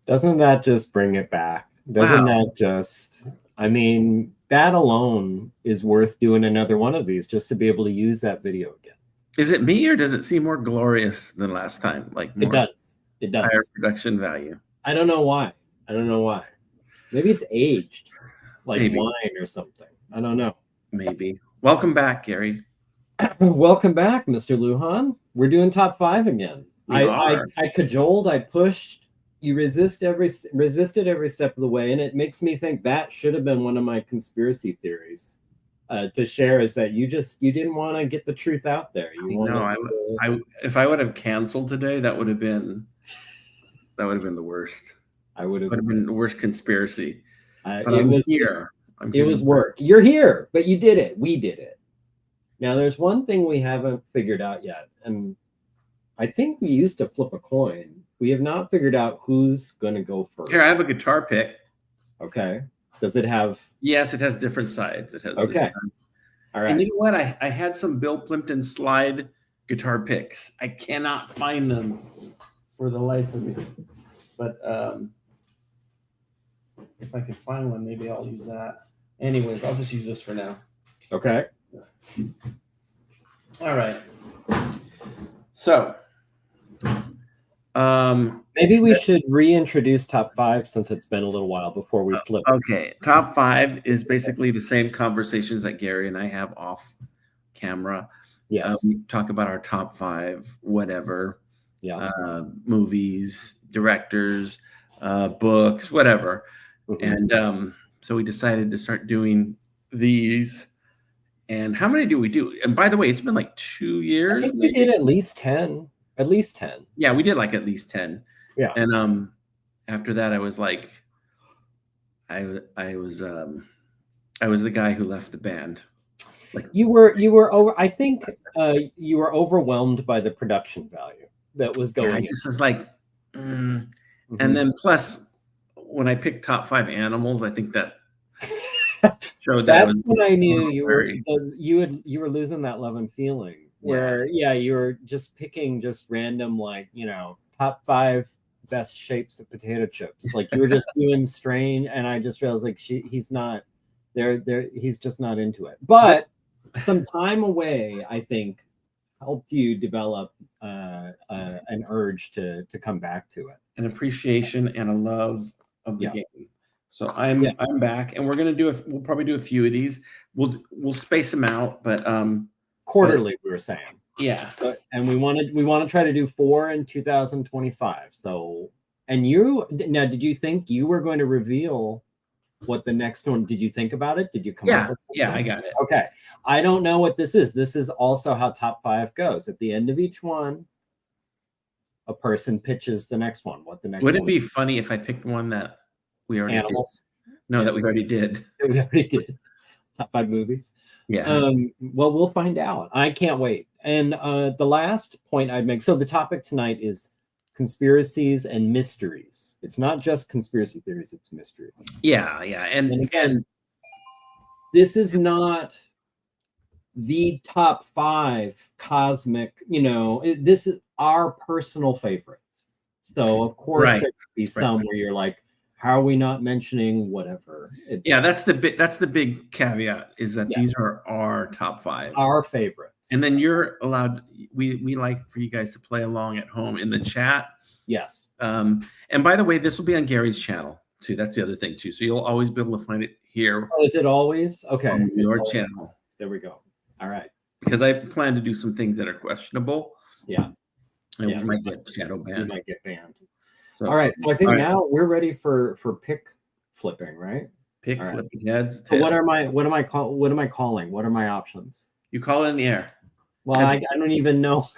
Doesn't that just bring it back? Doesn't that just, I mean, that alone is worth doing another one of these just to be able to use that video again. Is it me, or does it seem more glorious than last time? Like more it does. It does. Higher production value. I don't know why. I don't know why. Maybe it's aged, like wine or something. I don't know. Maybe. Welcome back, Gary. Welcome back, Mr. Lujan. We're doing top 5 again. I cajoled, I pushed. You resisted every step of the way, and it makes me think that should have been one of my conspiracy theories to share. Is that you didn't want to get the truth out there? If I would have canceled today, that would have been the worst. I would have been the worst conspiracy. But it was here. It was work. You're here, but you did it. We did it. Now, there's one thing we haven't figured out yet, and I think we used to flip a coin. We have not figured out who's going to go first. Here, I have a guitar pick. Okay. Does it have? Yes, it has different sides. It has. Okay. All right. And you know what? I had some Bill Plimpton slide guitar picks. I cannot find them for the life of me. But if I can find one, maybe I'll use that. Anyways, I'll just use this for now. Okay. All right. So, maybe we should reintroduce top 5 since it's been a little while before we flip. Okay. Top 5 is basically the same conversations that Gary and I have off camera. Yes. We talk about our top 5, whatever. Yeah. Movies, directors, books, whatever. Mm-hmm. And so we decided to start doing these. And how many do we do? And by the way, it's been like 2 years. I think we did at least 10. At least 10. Yeah, we did like at least 10. Yeah. And after that, I was like, I was the guy who left the band. Like you were over. I think you were overwhelmed by the production value that was going. I just was like, And then plus, when I picked top 5 animals, I think that showed that. That's when I knew you were losing that love and feeling. Where you were just picking just random, like, top 5 best shapes of potato chips. Like you were just doing strange, and I just realized like he's not there. He's just not into it. But some time away, I think, helped you develop an urge to come back to it, an appreciation and a love of the game. So I'm back, and we're gonna we'll probably do a few of these. We'll space them out, but quarterly, we were saying. Yeah. And we want to try to do 4 in 2025. So, and did you think you were going to reveal what the next one? Did you think about it? Did you come up with something? Yeah, I got it. Okay. I don't know what this is. This is also how top 5 goes. At the end of each one, a person pitches the next one. What the next Would it be funny if I picked one that we already did? No, that we already did. We already did. Top 5 movies. Yeah. Well, we'll find out. I can't wait. And the last point I'd make. So the topic tonight is conspiracies and mysteries. It's not just conspiracy theories, it's mysteries. Yeah, yeah. And again, this is not the top 5 cosmic, this is our personal favorites. So of course there could be some where you're like, how are we not mentioning whatever? That's the big caveat, is that these are our top 5. Our favorites. And then you're allowed, we like for you guys to play along at home in the chat. Yes. And by the way, this will be on Gary's channel too. That's the other thing too. So you'll always be able to find it here. Oh, is it always? Okay. On your channel. There we go. All right. Because I plan to do some things that are questionable. Yeah. And we might get shadow banned. We might get banned. So, all right. So I think now we're ready for pick flipping, right? Flipping heads. So what am I calling? What are my options? You call it in the air. Well, I don't even know.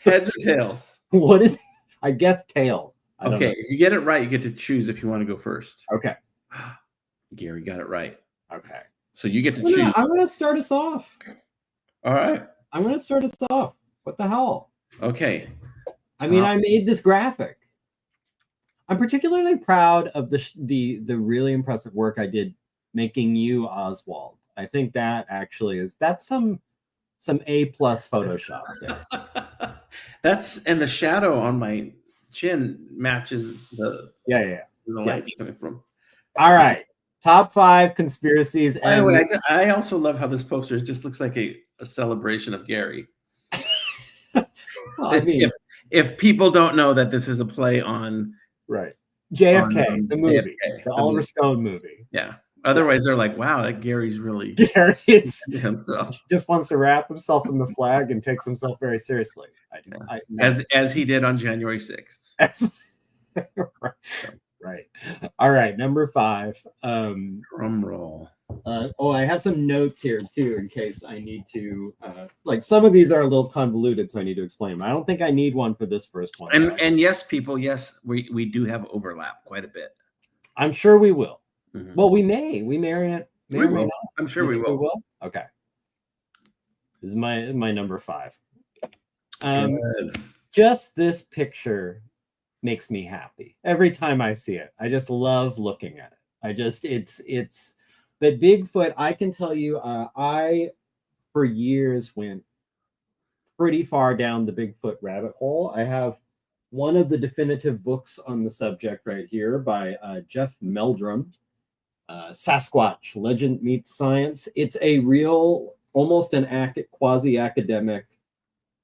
Heads or tails? What is? I guess tails. Okay, if you get it right, you get to choose if you want to go first. Okay. Gary got it right. Okay. So you get to choose. I'm going to start us off. All right. I'm going to start us off. What the hell? Okay. I mean, I made this graphic. I'm particularly proud of the really impressive work I did making you Oswald. I think that actually that's some A+ Photoshop there. And the shadow on my chin matches the light's coming from. All right. Top 5 conspiracies. By the way, I also love how this poster just looks like a celebration of Gary. Well, I mean, if people don't know that this is a play on JFK, the movie, JFK, the Oliver Stone movie. Yeah. Otherwise, they're like, wow, that Gary's really himself. Just wants to wrap himself in the flag and takes himself very seriously. As he did on January 6th. Right. All right. Number 5. Drum roll. I have some notes here too, in case I need to. Like some of these are a little convoluted, so I need to explain them. I don't think I need one for this first one. And yes, people, yes, we do have overlap quite a bit. I'm sure we will. Mm-hmm. Well, we may or may not. I'm sure we will. Okay. This is my number 5. Just this picture makes me happy every time I see it. I just love looking at it. It's but Bigfoot, I can tell you, I for years went pretty far down the Bigfoot rabbit hole. I have one of the definitive books on the subject right here by Jeff Meldrum, Sasquatch, Legend Meets Science. It's a real, almost an quasi-academic,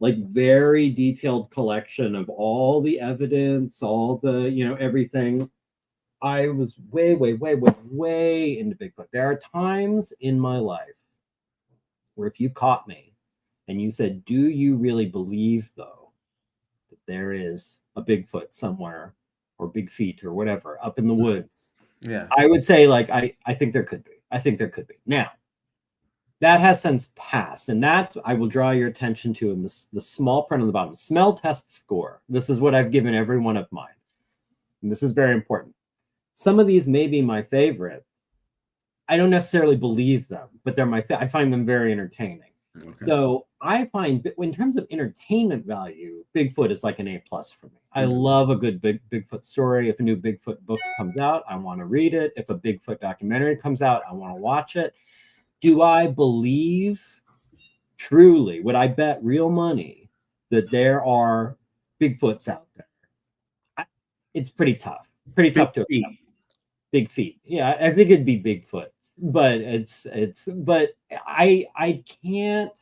like very detailed collection of all the evidence, all the, everything. I was way into Bigfoot. There are times in my life where if you caught me and you said, do you really believe, though, that there is a Bigfoot somewhere or big feet or whatever up in the woods? Yeah. I would say, like, I think there could be. I think there could be. Now, that has since passed, and that I will draw your attention to in the small print on the bottom. Smell test score. This is what I've given every one of mine. And this is very important. Some of these may be my favorite. I don't necessarily believe them, but they're I find them very entertaining. Okay. So I find, in terms of entertainment value, Bigfoot is like an A+ for me. I love a good Bigfoot story. If a new Bigfoot book comes out, I want to read it. If a Bigfoot documentary comes out, I want to watch it. Do I believe truly, would I bet real money that there are Bigfoots out there? It's pretty tough. Pretty tough to accept. Big feet. Yeah, I think it'd be Bigfoot. But but I can't.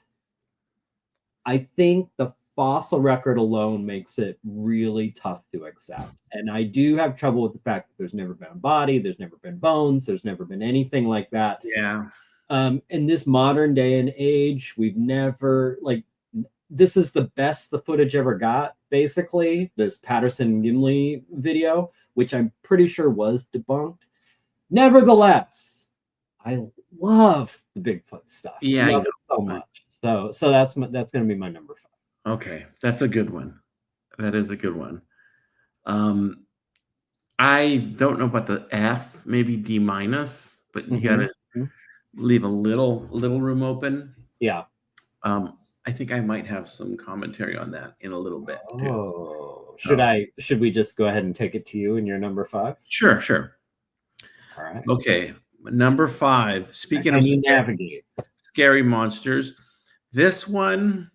I think the fossil record alone makes it really tough to accept. And I do have trouble with the fact that there's never been a body, there's never been bones, there's never been anything like that. Yeah. In this modern day and age, we've never, like, this is the best the footage ever got, basically, this Patterson-Gimli video, which I'm pretty sure was debunked. Nevertheless, I love the Bigfoot stuff. Yeah, I love it so much. So that's going to be my number 5. Okay, that's a good one. That is a good one. I don't know about the F, maybe D-, but you got to leave a little room open. Yeah. I think I might have some commentary on that in a little bit. Oh, should we just go ahead and take it to you in your number 5? Sure. All right. Okay. Number 5. Speaking of scary monsters, this one,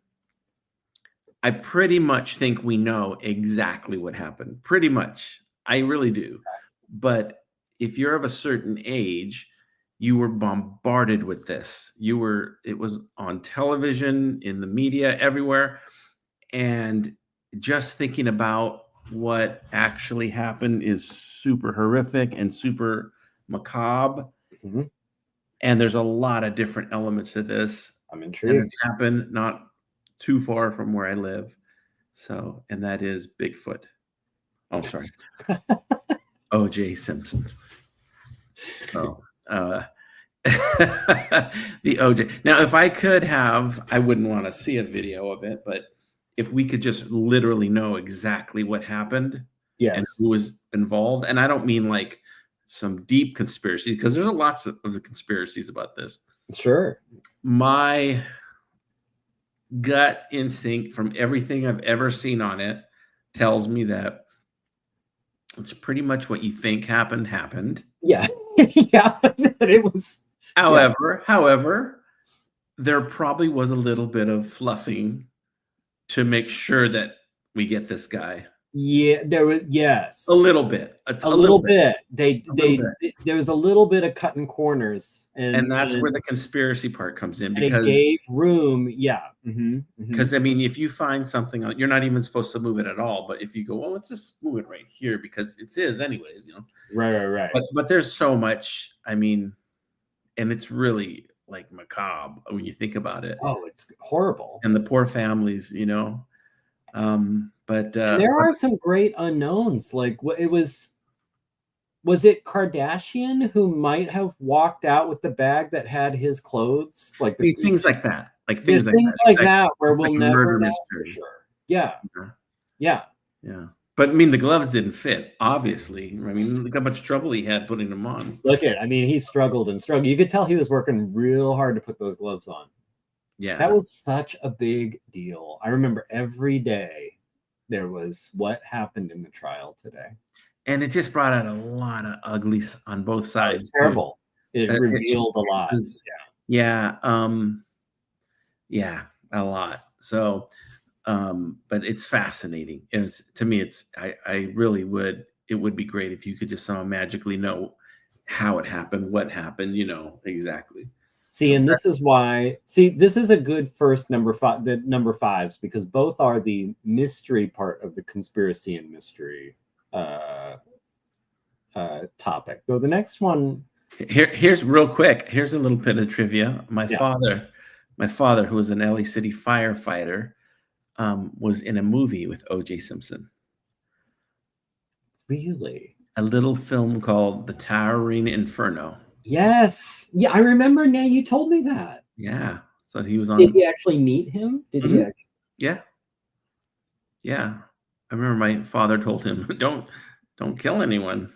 I pretty much think we know exactly what happened. Pretty much. I really do. But if you're of a certain age, you were bombarded with this. It was on television, in the media, everywhere. And just thinking about what actually happened is super horrific and super macabre. Mm-hmm. And there's a lot of different elements to this. I'm intrigued. And it happened not too far from where I live. So, and that is Bigfoot. Oh, sorry. O.J. Simpson. So, the OJ. Now, if I could have, I wouldn't want to see a video of it, but if we could just literally know exactly what happened, yes, and who was involved, and I don't mean like some deep conspiracy, because there's lots of conspiracies about this. Sure. My gut instinct from everything I've ever seen on it tells me that it's pretty much what you think happened. Yeah. Yeah. It was. However, there probably was a little bit of fluffing to make sure that we get this guy. Yeah, there was, yes. A little bit. It's A a little little bit. bit. A little bit. There was a little bit of cutting corners, And that's where the conspiracy part comes in and it because gave room. Yeah. I mean, if you find something, you're not even supposed to move it at all. But if you go, well, let's just move it right here because it's his anyways, you know. Right. But there's so much. I mean, and it's really like macabre when you think about it. Oh, it's horrible. And the poor families, you know. But there are some great unknowns. Like it was it Kardashian who might have walked out with the bag that had his clothes? Like things like that. Like things like that where we'll never know for sure. Yeah. Yeah. But I mean, the gloves didn't fit, obviously. I mean, look how much trouble he had putting them on. I mean, he struggled and struggled. You could tell he was working real hard to put those gloves on. Yeah. That was such a big deal. I remember every day there was what happened in the trial today. And it just brought out a lot of uglies on both sides. It was terrible. It revealed a lot. Yeah, a lot. So, but it's fascinating. To me, I really would. It would be great if you could just somehow magically know how it happened, what happened. You know exactly. See, and this is why. See, this is a good first number five. The number fives because both are the mystery part of the conspiracy and mystery topic. Though the next one here's real quick. Here's a little bit of trivia. My father, who was an LA City firefighter, was in a movie with O.J. Simpson. Really? A little film called The Towering Inferno. Yes. Yeah, I remember now. You told me that. Yeah. So he was on. Did he actually meet him? Did he? Actually? Yeah. Yeah. I remember my father told him, "Don't kill anyone."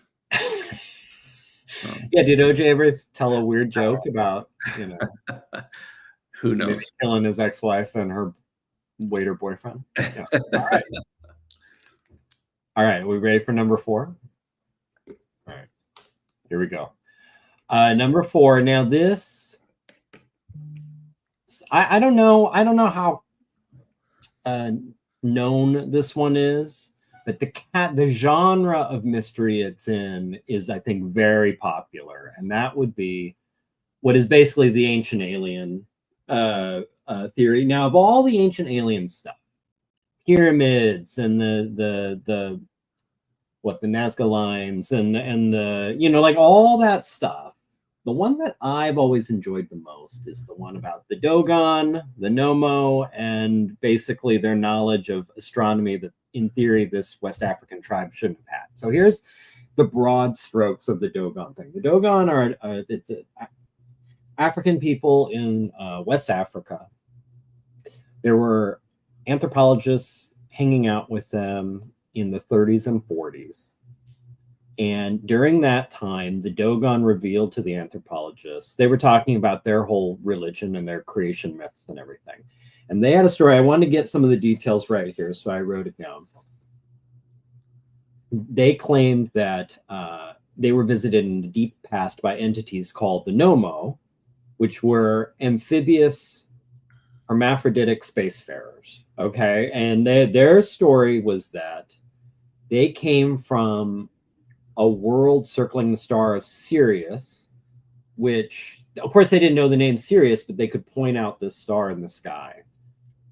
Yeah. Did OJ ever tell a weird joke about who knows killing his ex-wife and her waiter boyfriend? Yeah. All right. All right. Are we ready for number 4? All right. Here we go. Number 4. Now this, I don't know how known this one is, but the genre of mystery it's in is, I think, very popular, and that would be what is basically the ancient alien theory. Now, of all the ancient alien stuff, pyramids and the Nazca lines and the like all that stuff, the one that I've always enjoyed the most is the one about the Dogon, the Nomo, and basically their knowledge of astronomy that, in theory, this West African tribe shouldn't have had. So here's the broad strokes of the Dogon thing. The Dogon are it's African people in West Africa. There were anthropologists hanging out with them in the 30s and 40s. And during that time, the Dogon revealed to the anthropologists, they were talking about their whole religion and their creation myths and everything. And they had a story. I wanted to get some of the details right here, so I wrote it down. They claimed that they were visited in the deep past by entities called the Nomo, which were amphibious hermaphroditic spacefarers. Okay. And their story was that they came from a world circling the star of Sirius, which, of course, they didn't know the name Sirius, but they could point out this star in the sky.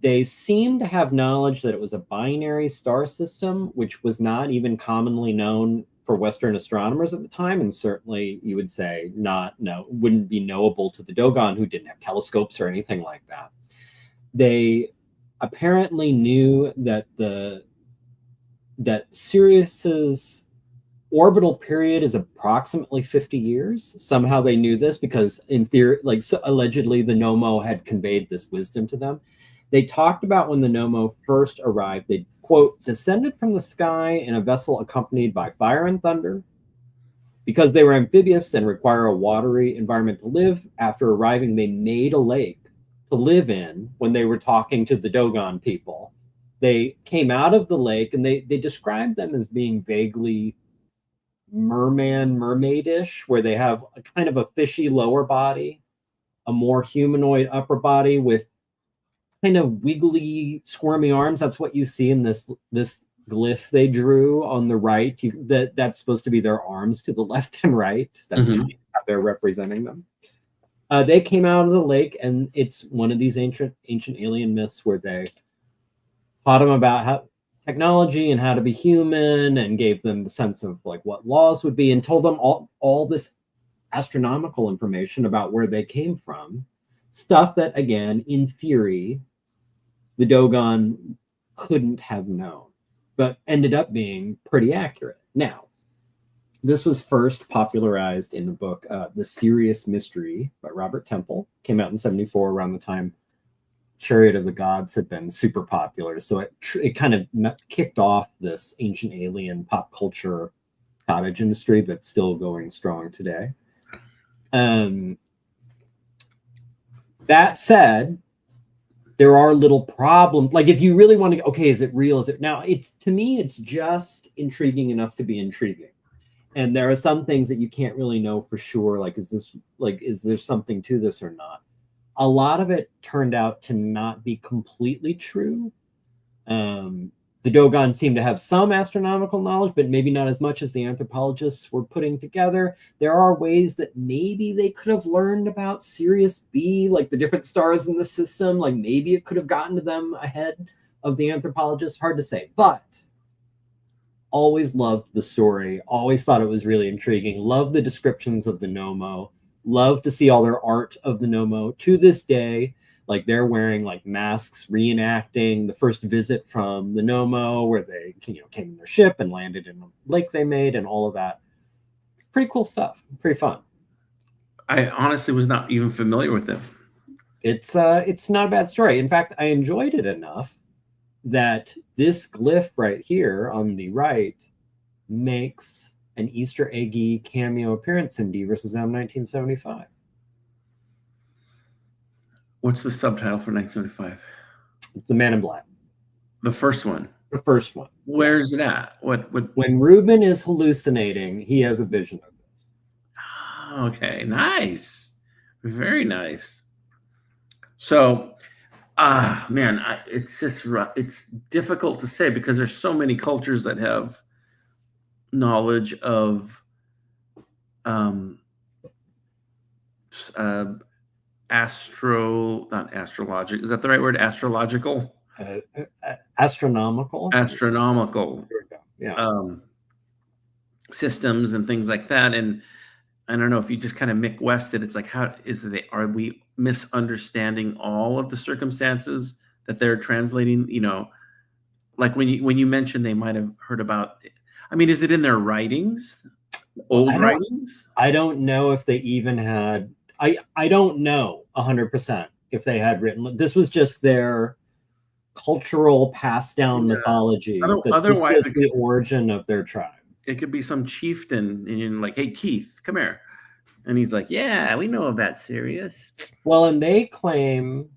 They seemed to have knowledge that it was a binary star system, which was not even commonly known for Western astronomers at the time, and certainly you would say wouldn't be knowable to the Dogon, who didn't have telescopes or anything like that. They apparently knew that Sirius's orbital period is approximately 50 years. Somehow they knew this because, in theory, allegedly the Nomo had conveyed this wisdom to them. They talked about when the Nomo first arrived, they, quote, descended from the sky in a vessel accompanied by fire and thunder. Because they were amphibious and require a watery environment to live, after arriving, they made a lake to live in when they were talking to the Dogon people. They came out of the lake, and they described them as being vaguely mermaidish, where they have a kind of a fishy lower body, a more humanoid upper body with kind of wiggly, squirmy arms. That's what you see in this glyph they drew on the right. That's supposed to be their arms to the left and right. That's kind of how they're representing them. They came out of the lake, and it's one of these ancient alien myths where they taught them about how technology and how to be human, and gave them the sense of like what laws would be, and told them all this astronomical information about where they came from, stuff that, again, in theory, the Dogon couldn't have known, but ended up being pretty accurate. Now, this was first popularized in the book The Serious Mystery by Robert Temple. Came out in 1974, around the time Chariot of the Gods had been super popular. So it kind of kicked off this ancient alien pop culture cottage industry that's still going strong today. That said, there are little problems. Like if you really want to, okay, is it real? Is it now? To me, it's just intriguing enough to be intriguing. And there are some things that you can't really know for sure. Like, is there something to this or not? A lot of it turned out to not be completely true. The Dogon seem to have some astronomical knowledge, but maybe not as much as the anthropologists were putting together. There are ways that maybe they could have learned about Sirius B, like the different stars in the system. Like maybe it could have gotten to them ahead of the anthropologists. Hard to say, but always loved the story. Always thought it was really intriguing. Loved the descriptions of the Nomo. Love to see all their art of the Nomo. To this day, like they're wearing like masks, reenacting the first visit from the Nomo, where they came in their ship and landed in the lake they made, and all of that. Pretty cool stuff. Pretty fun. I honestly was not even familiar with them. It's not a bad story. In fact, I enjoyed it enough that this glyph right here on the right makes an Easter eggy cameo appearance in D vs. M 1975. What's the subtitle for 1975? The Man in Black. The first one. The first one. Where's it at? What? When Ruben is hallucinating, he has a vision of this. Okay, nice. Very nice. So, man, it's just rough. It's difficult to say because there's so many cultures that have knowledge of not astrological. Is that the right word? Astrological? Astronomical. Astronomical. There we go. Yeah. Systems and things like that. And I don't know if you just kind of Mick-West it. It's like, are we misunderstanding all of the circumstances that they're translating? You know, like when you mentioned they might have heard about. I mean, is it in their writings? Old writings? I don't know if they even had. I don't know 100% if they had written. This was just their cultural passed down mythology. Otherwise, this was the origin of their tribe. It could be some chieftain, and you're like, "Hey, Keith, come here," and he's like, "Yeah, we know about Sirius." Well, and they claim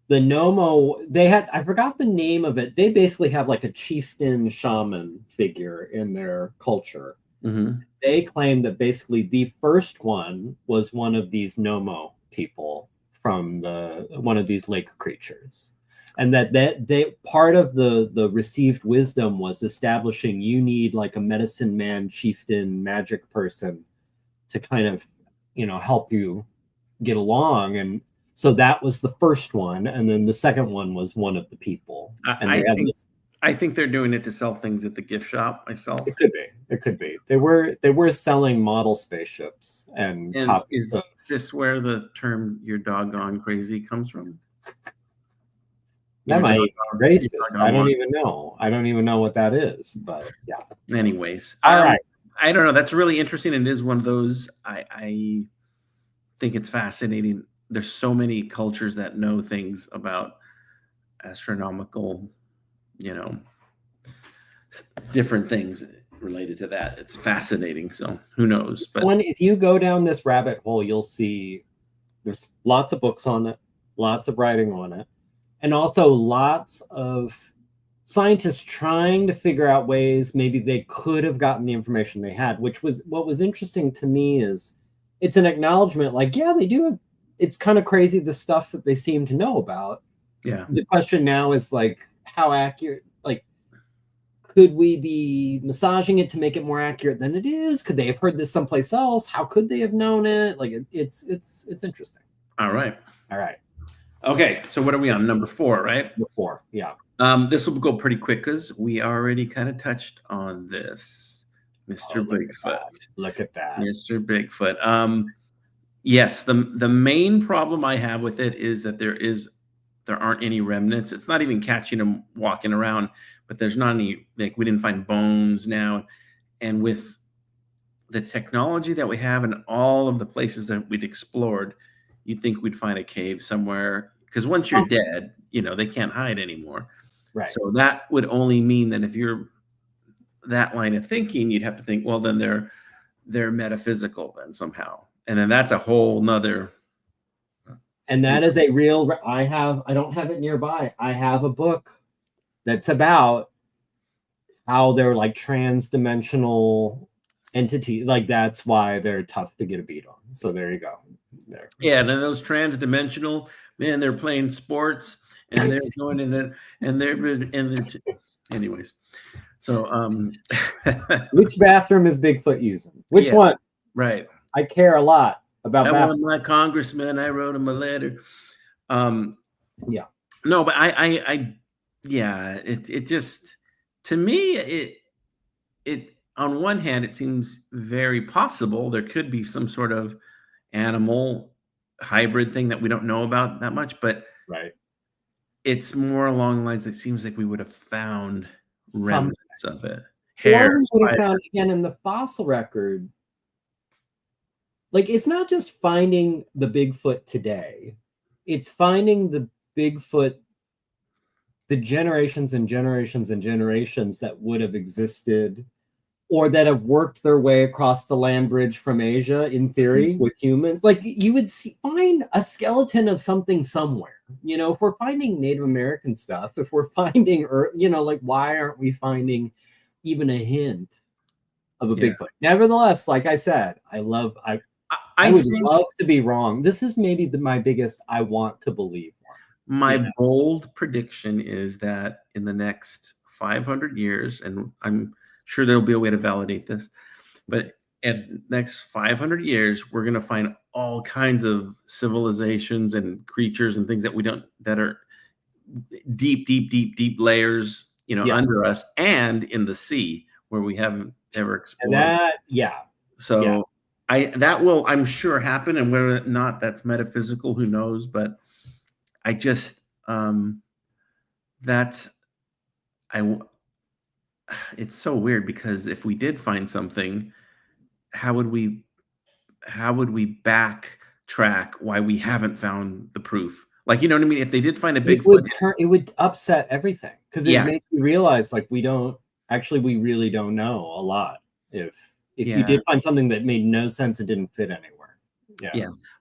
the Nomo. They had, I forgot the name of it. They basically have like a chieftain shaman figure in their culture. Mm-hmm. They claim that basically the first one was one of these Nomo people from one of these lake creatures. And that they part of the received wisdom was establishing you need like a medicine man, chieftain, magic person to kind of, help you get along. And so that was the first one. And then the second one was one of the people. I think they're doing it to sell things at the gift shop myself. It could be. They were selling model spaceships and is this where the term "you're doggone crazy" comes from? That might be racist. I don't even know. I don't even know what that is, but yeah. Anyways. All right. I don't know. That's really interesting. And it is one of those, I think it's fascinating. There's so many cultures that know things about astronomical, different things related to that. It's fascinating. So who knows? But if you go down this rabbit hole, you'll see there's lots of books on it, lots of writing on it. And also lots of scientists trying to figure out ways maybe they could have gotten the information they had, which was what was interesting to me. Is it's an acknowledgement, like, yeah, they do. It's kind of crazy the stuff that they seem to know about. Yeah. The question now is like, how accurate, like, could we be massaging it to make it more accurate than it is? Could they have heard this someplace else? How could they have known it? Like, it's interesting. All right. Okay, so what are we on? Number 4, right? Number 4, yeah. This will go pretty quick because we already kind of touched on this. Mr. Bigfoot. Look at that. Mr. Bigfoot. Yes, the main problem I have with it is that there aren't any remnants. It's not even catching them walking around, but there's not any, like, we didn't find bones now. And with the technology that we have and all of the places that we'd explored, you'd think we'd find a cave somewhere, because once you're dead, they can't hide anymore. Right. So that would only mean that if you're that line of thinking, you'd have to think, well, then they're metaphysical then somehow. And then that's a whole nother. And that is a real, I don't have it nearby. I have a book that's about how they're like trans-dimensional entity. Like, that's why they're tough to get a beat on. So there you go. There. Yeah, and then those trans-dimensional, man, they're playing sports and they're going in it, and they're anyways. So which bathroom is Bigfoot using? Which one? Right. I care a lot about that. One, my congressman, I wrote him a letter. Yeah. No, but it just, to me, it on one hand, it seems very possible there could be some sort of animal hybrid thing that we don't know about that much, but right, it's more along the lines, it seems like we would have found remnants of it. Hair, or we would have found, again, in the fossil record. Like, it's not just finding the Bigfoot today, it's finding the Bigfoot, the generations and generations and generations that would have existed or that have worked their way across the land bridge from Asia, in theory, with humans. Like, you would find a skeleton of something somewhere. If we're finding Native American stuff, if we're finding, like, why aren't we finding even a hint of a Bigfoot? Nevertheless, like I said, I would love to be wrong. This is maybe my biggest I want to believe one. My bold prediction is that in the next 500 years, and I'm sure there'll be a way to validate this, but in the next 500 years, we're going to find all kinds of civilizations and creatures and things that are deep layers, under us and in the sea where we haven't ever explored. So that will, I'm sure, happen, and whether or not that's metaphysical, who knows? But I just it's so weird, because if we did find something, how would we backtrack why we haven't found the proof? Like, you know what I mean? If they did find a Bigfoot, it would upset everything, because it makes you realize, like, we really don't know a lot. If you did find something that made no sense and didn't fit anywhere.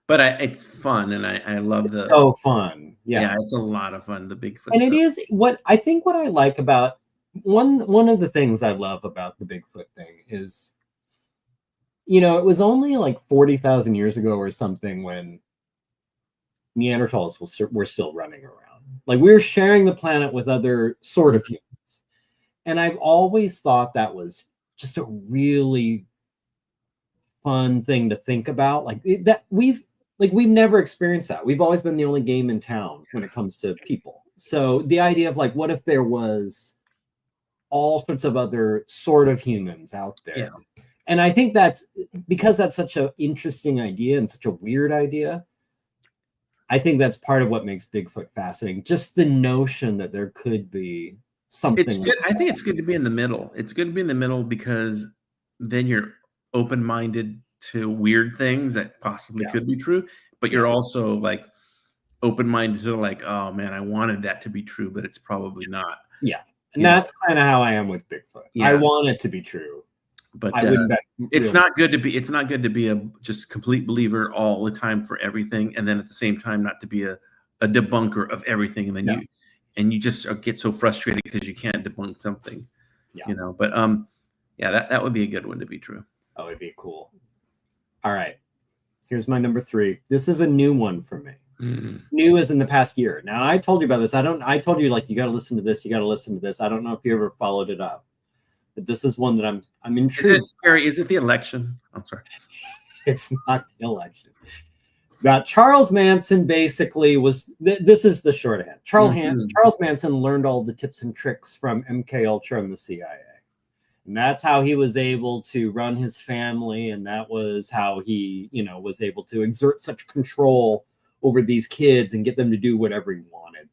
But it's fun, and I love so fun. It's a lot of fun, the Bigfoot and stuff. It is what I like about one of the things I love about the Bigfoot thing is, it was only like 40,000 years ago or something when Neanderthals were still running around. Like, we were sharing the planet with other sort of humans. And I've always thought that was just a really fun thing to think about. Like, that we've never experienced that. We've always been the only game in town when it comes to people. So the idea of, like, what if there was all sorts of other sort of humans out there? And I think that's because that's such an interesting idea and such a weird idea. I think that's part of what makes Bigfoot fascinating. Just the notion that there could be something. It's good. I think it's good to be in the middle. It's good to be in the middle, because then you're open-minded to weird things that possibly could be true, but you're also, like, open-minded to, like, oh man, I wanted that to be true, but it's probably not. And that's kind of how I am with Bigfoot. I want it to be true, but I wouldn't it's not good to be a just complete believer all the time for everything, and then at the same time not to be a debunker of everything. And then and you just get so frustrated because you can't debunk something, Yeah. But yeah, that would be a good one to be true. That would be cool. All right. Here's my number 3. This is a new one for me. New as in the past year. Now, I told you about this. I told you, like, you got to listen to this. You got to listen to this. I don't know if you ever followed it up, but this is one that I'm intrigued. Is it the election? I'm sorry. It's not the election. That Charles Manson basically was, this is the shorthand. Charles Manson learned all the tips and tricks from MK Ultra and the CIA. And that's how he was able to run his family. And that was how he, was able to exert such control over these kids and get them to do whatever he wanted.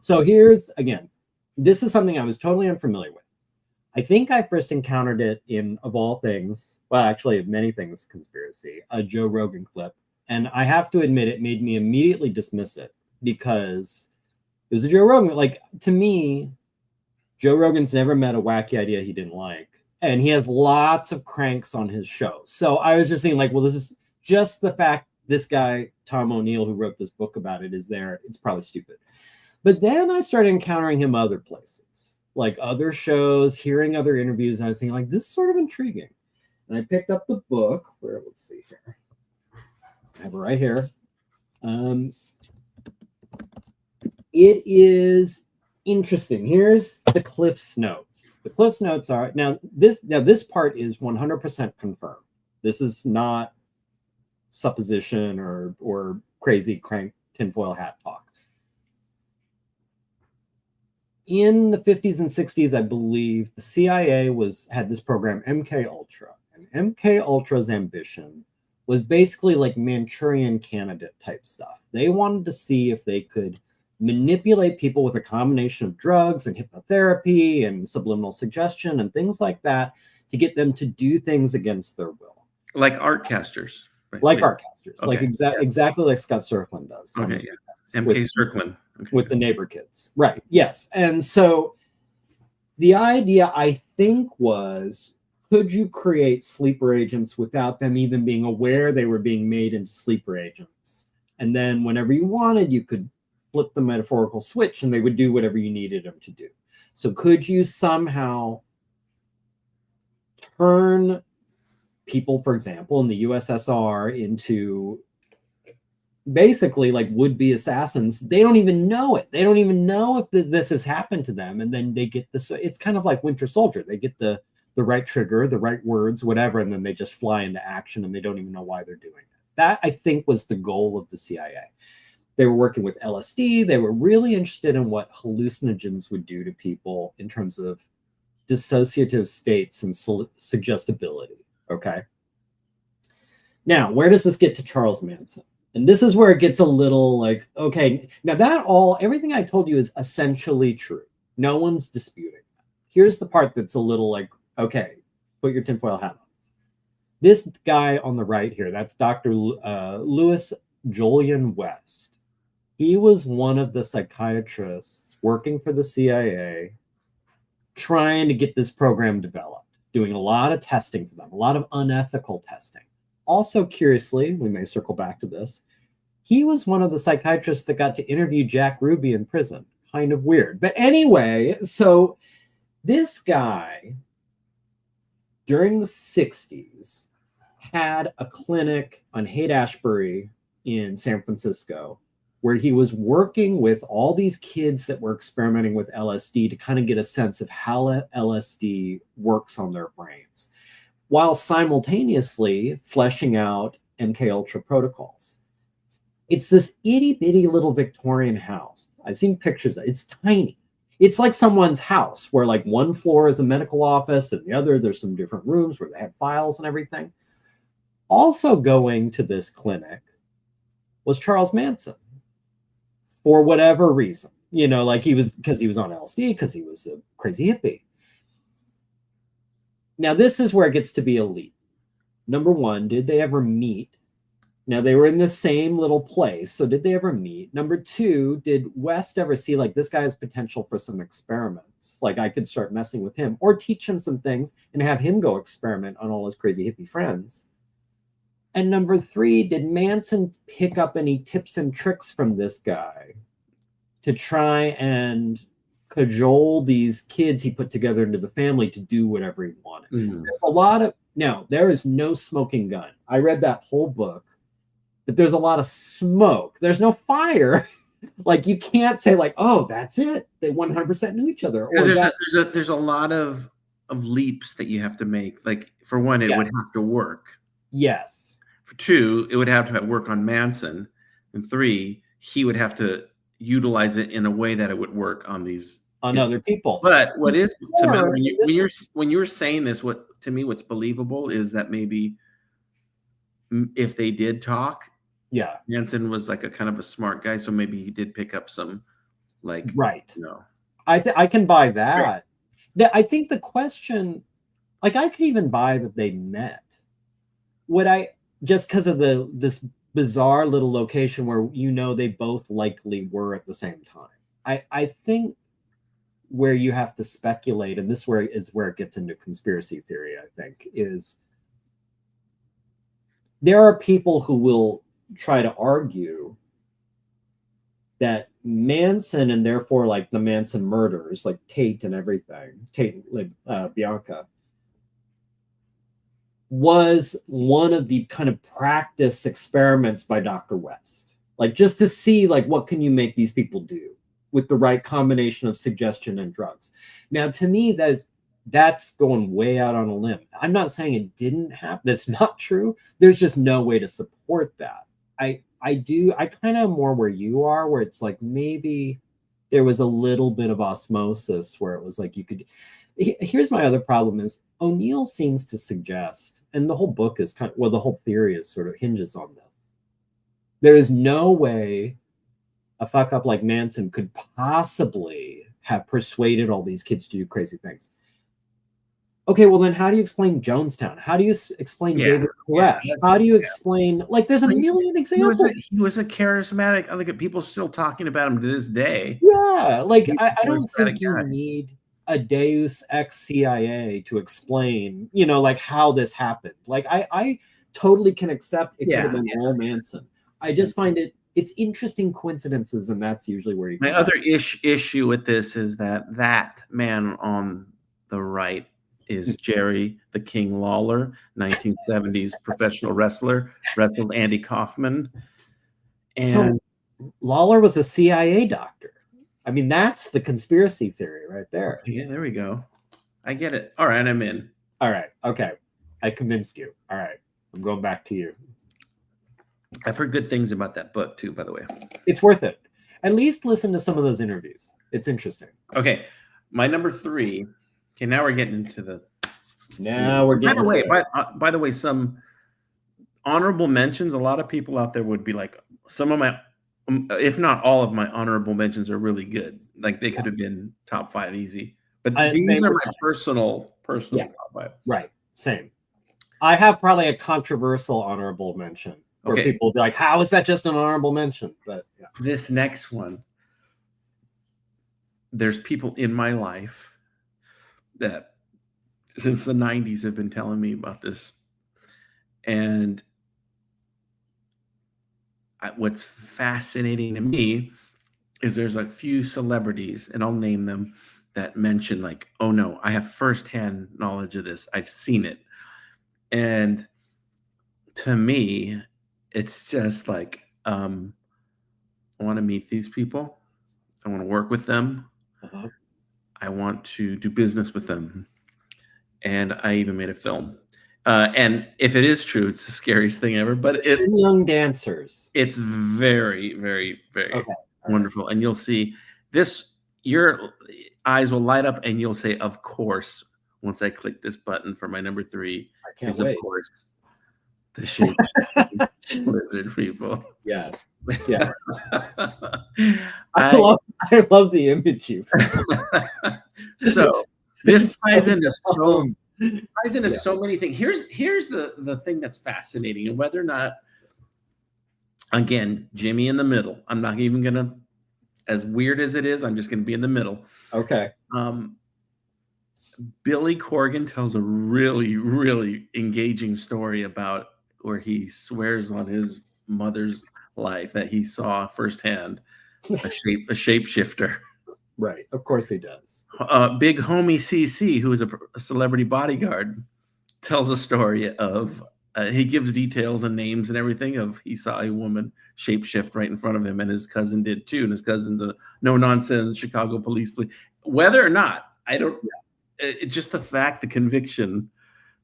So here's, again, this is something I was totally unfamiliar with. I think I first encountered it in, of all things, well, actually, of many things, conspiracy, a Joe Rogan clip. And I have to admit, it made me immediately dismiss it because it was a Joe Rogan. Like, to me, Joe Rogan's never met a wacky idea he didn't like. And he has lots of cranks on his show. So I was just thinking, like, well, this is just the fact this guy, Tom O'Neill, who wrote this book about it, is there. It's probably stupid. But then I started encountering him other places, like other shows, hearing other interviews. And I was thinking, like, this is sort of intriguing. And I picked up the book. Let's see here. I have it right here. It is interesting. Here's the Cliff's Notes. The Cliff's Notes are now this part is 100% confirmed. This is not supposition or crazy crank tinfoil hat talk. In the 50s and 60s, I believe the CIA had this program MK Ultra, and MK Ultra's ambition was basically like Manchurian Candidate type stuff. They wanted to see if they could manipulate people with a combination of drugs and hypnotherapy and subliminal suggestion and things like that to get them to do things against their will. Like art casters. Right? Like art casters. Okay. Like exactly like Scott Serkland does. Okay, yeah. MK Serkland. Okay. With the neighbor kids. Right, yes. And so the idea, I think, was, could you create sleeper agents without them even being aware they were being made into sleeper agents? And then whenever you wanted, you could flip the metaphorical switch and they would do whatever you needed them to do. So could you somehow turn people, for example, in the USSR into basically like would-be assassins? They don't even know it. They don't even know if this has happened to them. And then they get this. It's kind of like Winter Soldier. They get the right trigger, the right words, whatever, and then they just fly into action and they don't even know why they're doing it. That, I think, was the goal of the CIA. They were working with LSD. They were really interested in what hallucinogens would do to people in terms of dissociative states and suggestibility. Okay. Now, where does this get to Charles Manson? And this is where it gets a little like, okay, now everything I told you is essentially true. No one's disputing that. Here's the part that's a little like, okay, put your tinfoil hat on. This guy on the right here, that's Dr. Louis Julian West. He was one of the psychiatrists working for the CIA, trying to get this program developed, doing a lot of testing for them, a lot of unethical testing. Also, curiously, we may circle back to this, he was one of the psychiatrists that got to interview Jack Ruby in prison. Kind of weird. But anyway, so this guy, during the 60s, had a clinic on Haight-Ashbury in San Francisco where he was working with all these kids that were experimenting with LSD to kind of get a sense of how LSD works on their brains, while simultaneously fleshing out MK Ultra protocols. It's this itty bitty little Victorian house. I've seen pictures. It's tiny. It's like someone's house where like one floor is a medical office and the other, there's some different rooms where they have files and everything. Also going to this clinic was Charles Manson for whatever reason, like because he was on LSD, because he was a crazy hippie. Now, this is where it gets to be elite. Number one, did they ever meet? Now, they were in the same little place, so did they ever meet? Number two, did West ever see, like, this guy has potential for some experiments? Like, I could start messing with him or teach him some things and have him go experiment on all his crazy hippie friends. And number three, did Manson pick up any tips and tricks from this guy to try and cajole these kids he put together into the family to do whatever he wanted. There's a lot of now there is no smoking gun. I read that whole book, but there's a lot of smoke. There's no fire. Like you can't say like, oh, that's it. They 100% knew each other. Or there's a lot of leaps that you have to make. Like for one, it would have to work. Yes. For two, it would have to work on Manson, and three, he would have to utilize it in a way that it would work on these other people. But what is to me when you're saying this, what to me what's believable is that maybe if they did talk, Manson was like a kind of a smart guy, so maybe he did pick up some I can buy that. I think the question, like I could even buy that they met. Would I just because of this bizarre little location where they both likely were at the same time. I think where you have to speculate, and this is where it gets into conspiracy theory, I think, is there are people who will try to argue that Manson, and therefore like the Manson murders, like Tate and everything, Bianca, was one of the kind of practice experiments by Dr. West. Like just to see like what can you make these people do with the right combination of suggestion and drugs. Now, to me, that's going way out on a limb. I'm not saying it didn't happen. That's not true. There's just no way to support that. I kind of more where you are, where it's like maybe there was a little bit of osmosis where it was like you could. Here's my other problem is O'Neill seems to suggest, and the whole book is the whole theory is sort of hinges on this. There is no way a fuck up like Manson could possibly have persuaded all these kids to do crazy things. Okay, well then how do you explain Jonestown? How do you explain David Koresh? How do you explain, like there's a million examples. He was a charismatic, I think people still talking about him to this day. Yeah, like I don't think you need a Deus ex CIA to explain, like how this happened. Like I totally can accept it could have been all Manson. I just find it's interesting coincidences, and that's usually where you my other issue with this is that man on the right is Jerry the King Lawler, 1970s professional wrestler, wrestled Andy Kaufman. And so Lawler was a CIA doctor. I mean, that's the conspiracy theory right there. Yeah, there we go. I get it. All right, I'm in. All right. Okay. I convinced you. All right. I'm going back to you. I've heard good things about that book too, by the way. It's worth it. At least listen to some of those interviews. It's interesting. Okay. My number 3. Okay, now we're getting into the. Now we're getting. By the way, some honorable mentions. A lot of people out there would be like, some of my, if not all of my honorable mentions are really good. Like they could have been top 5 easy. But these are my personal top 5. Right. Same. I have probably a controversial honorable mention where people will be like, "How is that just an honorable mention?" But this next one, there's people in my life that since the 90s have been telling me about this. And what's fascinating to me is there's a few celebrities, and I'll name them, that mention like, oh no, I have firsthand knowledge of this. I've seen it. And to me, it's just like, I want to meet these people. I want to work with them. I want to do business with them. And I even made a film. And if it is true, it's the scariest thing ever. But it's young dancers. It's very, very, very wonderful. And you'll see this, your eyes will light up and you'll say, of course, once I click this button for my number 3, I can't wait. Of course, the shape lizard people. Yes. Yes. I love the image you. So this ties into so many things. Here's the thing that's fascinating, and whether or not, again, Jimmy in the middle. I'm not even gonna, as weird as it is, I'm just gonna be in the middle. Okay. Billy Corgan tells a really, really engaging story about where he swears on his mother's life that he saw firsthand a shapeshifter. Right. Of course he does. Big homie CC, who is a celebrity bodyguard, tells a story of he gives details and names and everything of he saw a woman shapeshift right in front of him, and his cousin did too, and his cousin's a no nonsense Chicago police. Whether or not, I don't. It's just the fact, the conviction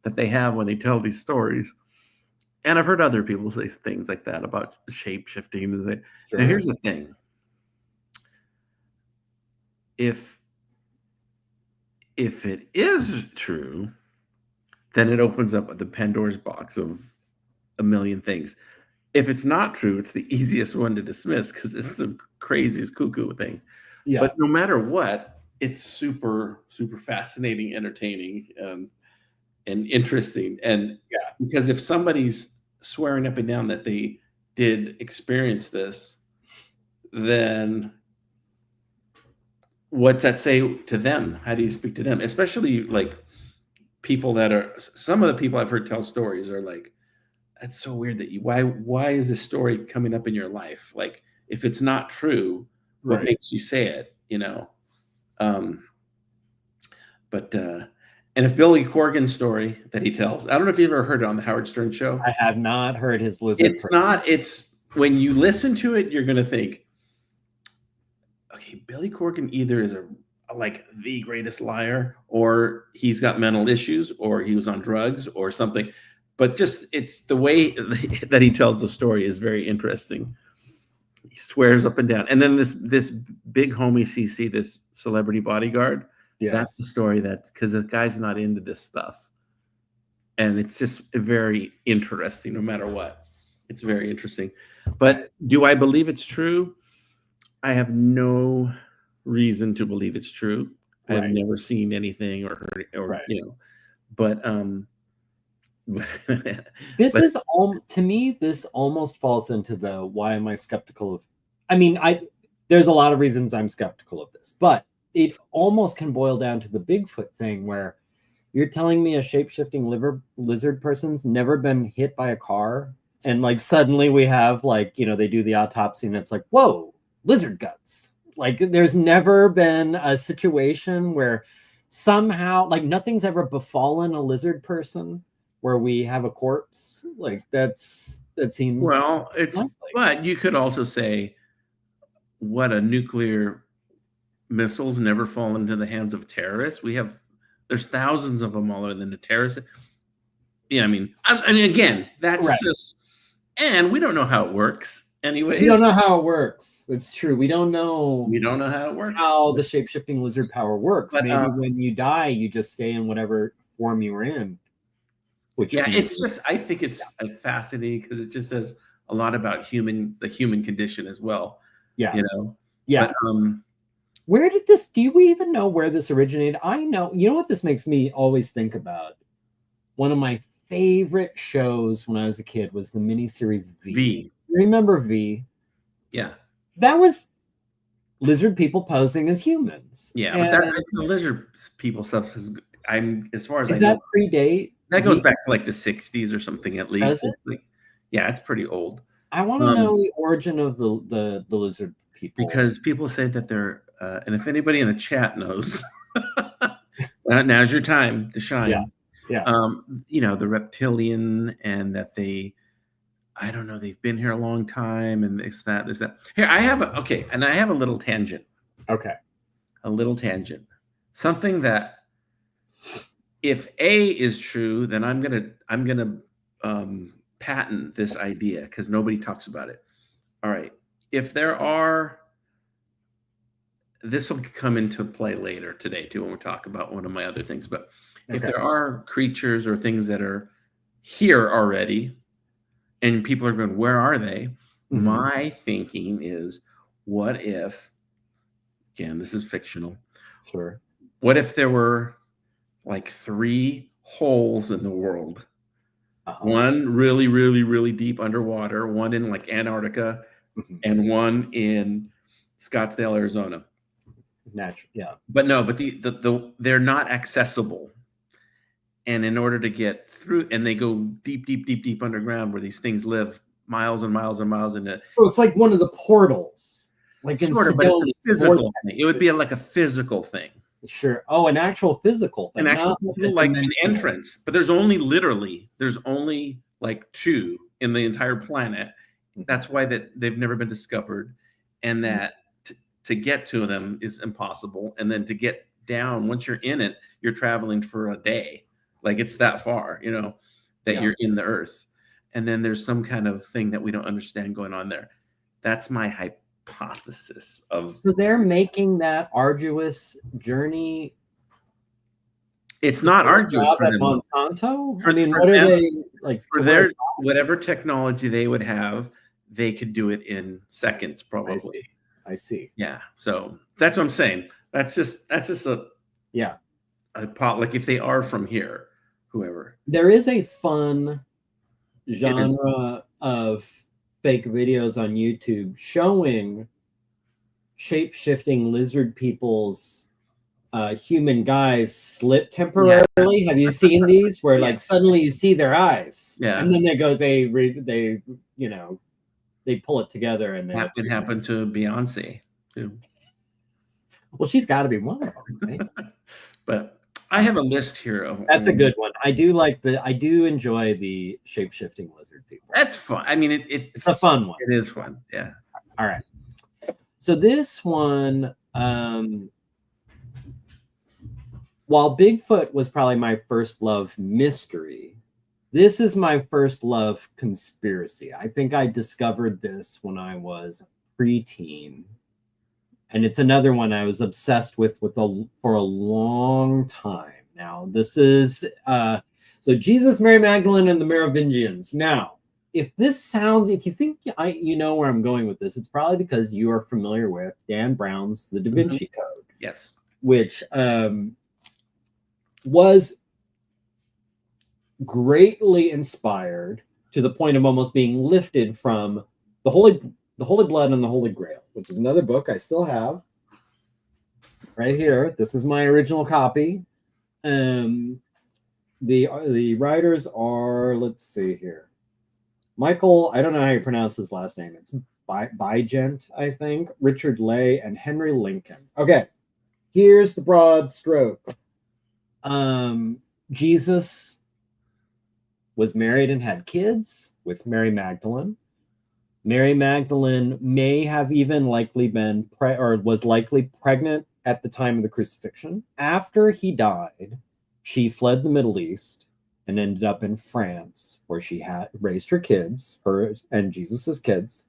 that they have when they tell these stories. And I've heard other people say things like that about shape shifting. Now, here's the thing. If it is true, then it opens up the Pandora's box of a million things. If it's not true, it's the easiest one to dismiss because it's the craziest cuckoo thing. Yeah. But no matter what, it's super, super fascinating, entertaining, and interesting. And because if somebody's swearing up and down that they did experience this, then what's that say to them? How do you speak to them? Especially like people that are, some of the people I've heard tell stories are like, that's so weird that why is this story coming up in your life? Like, if it's not true, what makes you say it, you know? And if Billy Corgan's story that he tells, I don't know if you've ever heard it on the Howard Stern show. I have not heard his lizard. It's when you listen to it, you're going to think, okay, Billy Corgan either is like the greatest liar, or he's got mental issues, or he was on drugs or something. But just, it's the way that he tells the story is very interesting. He swears up and down. And then this big homie CC, this celebrity bodyguard, that's the story, that's because the guy's not into this stuff. And it's just very interesting no matter what. It's very interesting. But do I believe it's true? I have no reason to believe it's true. I've never seen anything or heard it, or you know, but to me, this almost falls into the why am I skeptical of. I mean, there's a lot of reasons I'm skeptical of this, but it almost can boil down to the Bigfoot thing, where you're telling me a shape-shifting lizard person's never been hit by a car, and like suddenly we have, like, you know, they do the autopsy and it's like, whoa, lizard guts. Like, there's never been a situation where somehow, like, nothing's ever befallen a lizard person where we have a corpse. Like, that seems, well, it's likely. But you could also say, what, a nuclear missiles never fall into the hands of terrorists? There's thousands of them all over the terrorists. Yeah, I mean, again, that's just, and we don't know how it works. Anyways, we don't know how it works. It's true. We don't know how it works. How the shape-shifting lizard power works. But, maybe when you die, you just stay in whatever form you were in. It's just, I think it's fascinating because it just says a lot about the human condition as well. Yeah. You know? Yeah. But, where did this, do we even know where this originated? I know, you know what this makes me always think about? One of my favorite shows when I was a kid was the miniseries V. Remember V? Yeah. That was lizard people posing as humans. Yeah, but the lizard people stuff is, as far as I know. Does that predate? That goes back to like the 60s or something at least. It's pretty old. I want to know the origin of the lizard people. Because people say that they're, and if anybody in the chat knows, now's your time to shine. Yeah. You know, the reptilian, and that I don't know, they've been here a long time, and this, that. Here, I have a little tangent. Okay. A little tangent. Something that, if A is true, then I'm gonna patent this idea because nobody talks about it. All right. If there are, this will come into play later today too when we talk about one of my other things, but if there are creatures or things that are here already and people are going, where are they? Mm-hmm. My thinking is, what if, again, this is fictional. Sure. What if there were like 3 holes in the world? One really, really, really deep underwater, one in like Antarctica, and one in Scottsdale, Arizona. Natural, yeah. But no, but they're not accessible. And in order to get through, and they go deep, deep, deep, deep underground where these things live, miles and miles and miles into. So it's like one of the portals. Like in Sort of, but it's a Sedona, physical thing. It would be like a physical thing. Sure. Oh, an actual physical thing. An actual physical, like an entrance. But there's only like 2 in the entire planet. That's why they've never been discovered, and that to get to them is impossible. And then to get down, once you're in it, you're traveling for a day. Like it's that far, that you're in the earth. And then there's some kind of thing that we don't understand going on there. That's my hypothesis of. So they're making that arduous journey. It's not arduous for them. Monsanto? I mean, what are they like? For their whatever technology they would have, they could do it in seconds, probably. I see. Yeah. So that's what I'm saying. That's just a pot. Like if they are from here, whoever. There is a fun genre of fake videos on YouTube showing shape-shifting lizard people's human guys slip temporarily. Have you seen these where like suddenly you see their eyes and then they pull it together, and that could happen to Beyonce too. Well, she's got to be one of them, right? But I have a list here of. That's a good one. I do enjoy the shape-shifting lizard people. That's fun. I mean, it's a fun one. It is fun. Yeah. All right. So this one, while Bigfoot was probably my first love mystery, this is my first love conspiracy. I think I discovered this when I was preteen. And it's another one I was obsessed with for a long time. Now, this is so Jesus, Mary Magdalene, and the Merovingians. Now, if you think you know where I'm going with this, it's probably because you are familiar with Dan Brown's The Da Vinci Code. Yes. Which was greatly inspired to the point of almost being lifted from the Holy Blood and the Holy Grail, which is another book I still have right here. This is my original copy. The writers are, let's see here, Michael, I don't know how you pronounce his last name. It's Bygent, I think, Richard Lay, and Henry Lincoln. Okay, here's the broad stroke. Jesus was married and had kids with Mary Magdalene. Mary Magdalene may have even likely been was likely pregnant at the time of the crucifixion. After he died, she fled the Middle East and ended up in France, where she had raised her kids, her and Jesus's kids.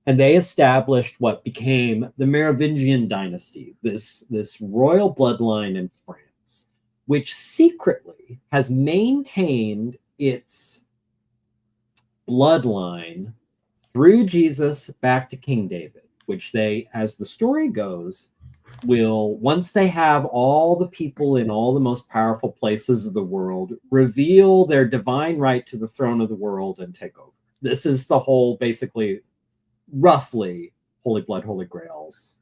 And they established what became the Merovingian dynasty, this royal bloodline in France, which secretly has maintained its bloodline through Jesus back to King David, which they, as the story goes, will, once they have all the people in all the most powerful places of the world, reveal their divine right to the throne of the world and take over. This is the whole, basically, roughly, Holy Blood, Holy Grail's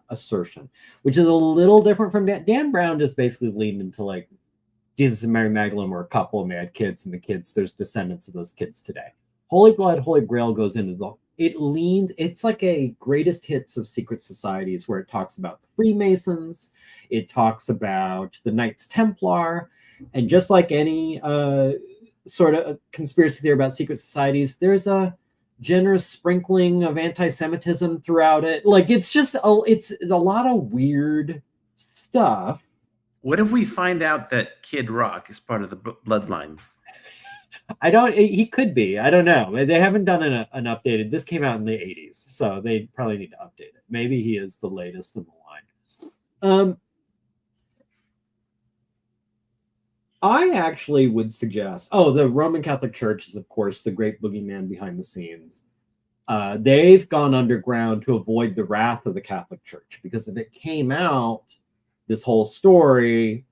assertion, which is a little different from Dan Brown. Just basically leaned into like Jesus and Mary Magdalene were a couple and they had kids, and the kids, there's descendants of those kids today. Holy Blood, Holy Grail goes into it's like a greatest hits of secret societies, where it talks about the Freemasons, it talks about the Knights Templar, and just like any sort of conspiracy theory about secret societies, there's a generous sprinkling of anti-Semitism throughout it. Like it's a lot of weird stuff. What if we find out that Kid Rock is part of the bloodline? He could be. I don't know. They haven't done an updated. This came out in the 80s, so they probably need to update it. Maybe he is the latest in the line. I actually would suggest, the Roman Catholic Church is, of course, the great boogeyman behind the scenes. They've gone underground to avoid the wrath of the Catholic Church, because if it came out, this whole story,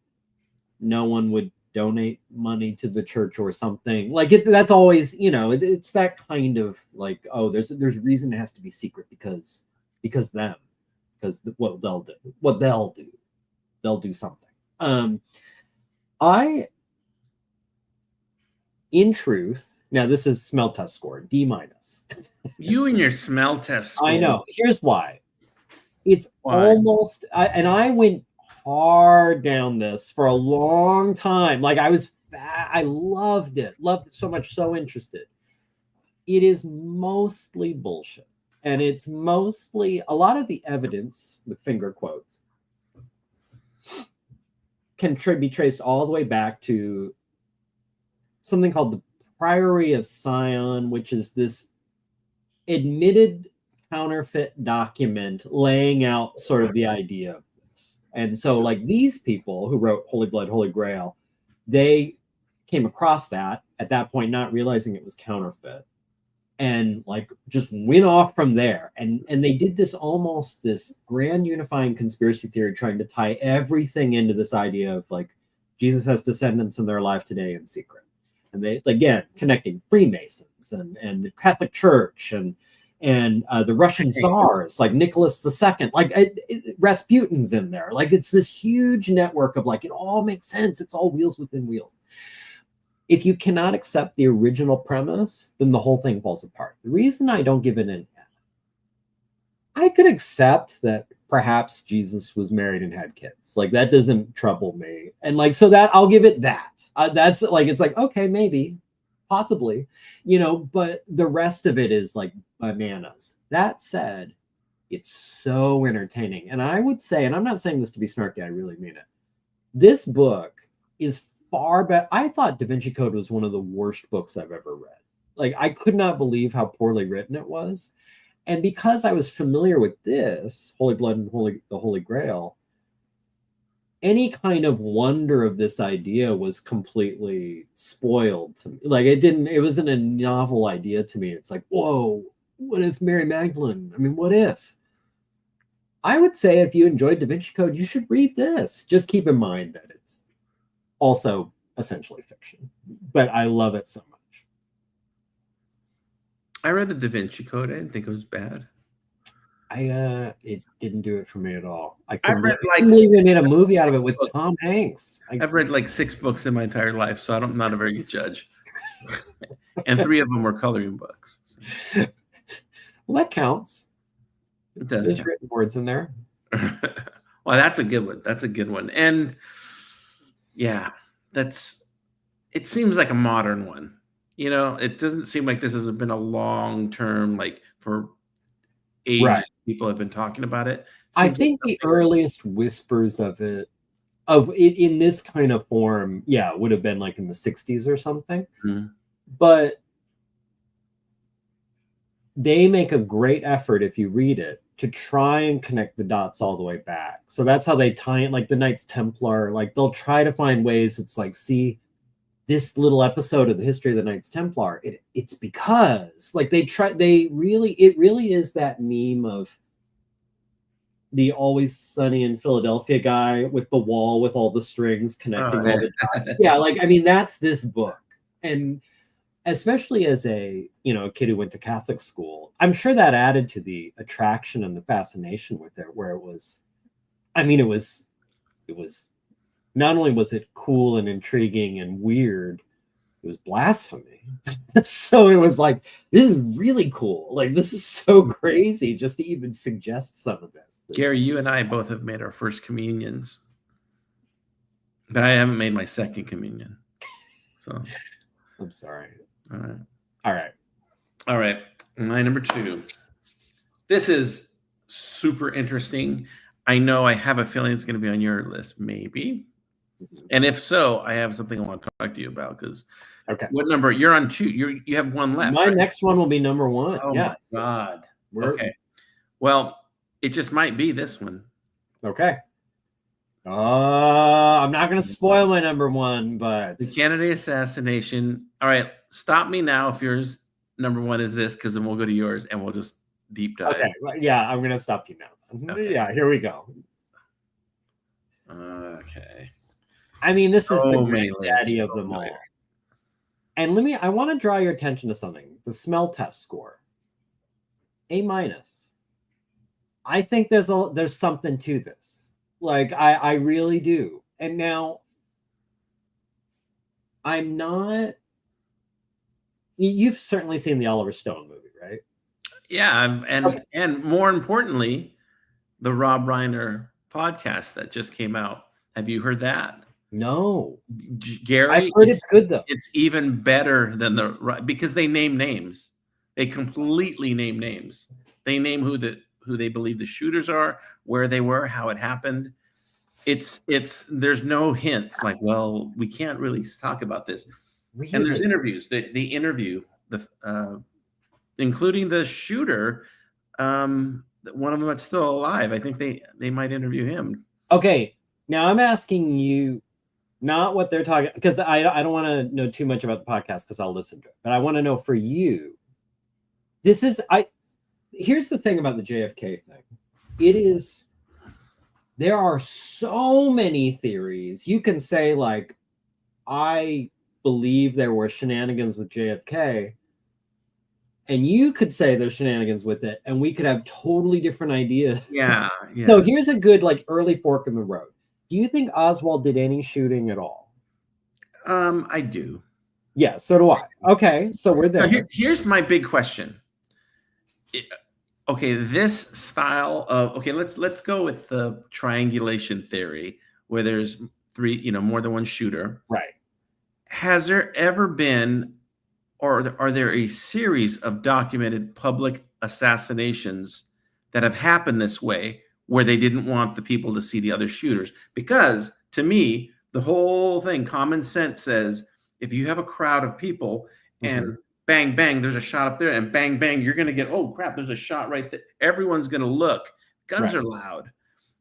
no one would donate money to the church or something. Like that's always, it's that kind of like, there's reason it has to be secret because what they'll do something. In truth, now this is smell test score D-. You and your smell test score. I know. Here's why. It's Why? almost, and I went hard down this for a long time. Like I loved it so much, so interested. It is mostly bullshit. And it's mostly a lot of the evidence, with finger quotes, can be traced all the way back to something called the Priory of Sion, which is this admitted counterfeit document laying out sort of the idea of this. And so, like, these people who wrote Holy Blood, Holy Grail, they came across that at that point, not realizing it was counterfeit, and like just went off from there. And they did this almost this grand unifying conspiracy theory, trying to tie everything into this idea of like Jesus has descendants and they're alive today in secret. And they, again, connecting Freemasons and the Catholic Church and the Russian czars like Nicholas II, like Rasputin's in there. Like it's this huge network of like, it all makes sense. It's all wheels within wheels. If you cannot accept the original premise, then the whole thing falls apart. The reason I don't give it an F, I could accept that perhaps Jesus was married and had kids. Like that doesn't trouble me. And like, so that I'll give it that. That's like, it's like, okay, maybe, possibly, but the rest of it is like bananas. That said, it's so entertaining. And I would say, and I'm not saying this to be snarky, I really mean it. This book is far better. I thought Da Vinci Code was one of the worst books I've ever read. Like I could not believe how poorly written it was. And because I was familiar with this, Holy Blood and the Holy Grail, any kind of wonder of this idea was completely spoiled to me. Like it wasn't a novel idea to me. It's like, whoa, what if Mary Magdalene? I mean, what if? I would say if you enjoyed Da Vinci Code, you should read this. Just keep in mind that it's also essentially fiction, but I love it so much. I read the Da Vinci Code. I didn't think it was bad. It didn't do it for me at all. I've read like they made a movie out of it with Tom Hanks. I've read like 6 books in my entire life, so I'm not a very good judge. And 3 of them were coloring books. So. Well, that counts. It does. There's written words in there. Well, that's a good one. That's a good one. And yeah, it seems like a modern one. It doesn't seem like this has been a long-term, like for ages, right. People have been talking about it. I think the earliest whispers of it in this kind of form, would have been like in the 60s or something. Mm-hmm. But they make a great effort, if you read it, to try and connect the dots all the way back. So that's how they tie it, like the Knights Templar. Like they'll try to find ways. It's like, see, this little episode of the history of the Knights Templar, it's because like it really is that meme of the Always Sunny in Philadelphia guy with the wall with all the strings connecting all the dots. Yeah, like I mean that's this book. And especially as a kid who went to Catholic school, I'm sure that added to the attraction and the fascination with it, where it was not only was it cool and intriguing and weird, it was blasphemy. So it was like, this is really cool. Like, this is so crazy just to even suggest some of this. Gary, you and I both have made our first communions, but I haven't made my second communion. So I'm sorry. All right. My number 2. This is super interesting. I know I have a feeling it's going to be on your list, maybe. And if so, I have something I want to talk to you about. Because what number? You're on 2. You have 1 left. My next one will be number 1. Oh my God. Okay. Well, it just might be this one. Okay. I'm not going to spoil my number 1, but the Kennedy assassination. All right, stop me now if yours number 1 is this, because then we'll go to yours and we'll just deep dive. Okay. Yeah, I'm going to stop you now. Okay. Yeah, here we go. Okay. I mean, this is the granddaddy of them all. And I want to draw your attention to something. The smell test score. A-. I think there's something to this. Like, I really do. And now, I'm not You've certainly seen the Oliver Stone movie, right? Yeah, and more importantly, the Rob Reiner podcast that just came out. Have you heard that? No. Gary, I've heard it's good though. It's even better than because they name names. They completely name names. They name who they believe the shooters are, where they were, how it happened. There's no hints like, well, we can't really talk about this. Really? And there's interviews. They interview including the shooter. One of them that's still alive. I think they might interview him. Okay, now I'm asking you, not what they're talking, because I don't want to know too much about the podcast because I'll listen to it, but I want to know for you. Here's the thing about the JFK thing. There are so many theories. You can say like, I believe there were shenanigans with JFK, and you could say there's shenanigans with it, and we could have totally different ideas. Yeah. So here's a good like early fork in the road. Do you think Oswald did any shooting at all? I do. Yeah, so do I. Okay, so we're there. Now, here's my big question. This style of let's go with the triangulation theory where there's more than one shooter. Right. Has there ever been, or are there a series of documented public assassinations that have happened this way where they didn't want the people to see the other shooters? Because to me, the whole thing, common sense says, if you have a crowd of people and bang, bang, there's a shot up there, and bang, bang, you're going to get, oh, crap, there's a shot right there. Everyone's going to look. Guns are loud.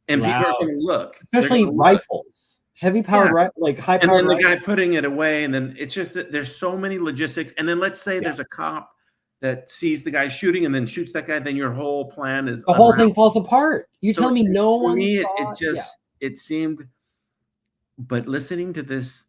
And people are going to look. Especially rifles. Heavy powered, like high powered. And then the guy putting it away, and then it's just that there's so many logistics. And then let's say there's a cop that sees the guy shooting and then shoots that guy, then your whole plan is... The whole thing falls apart. You tell me no one saw it? It seemed... But listening to this,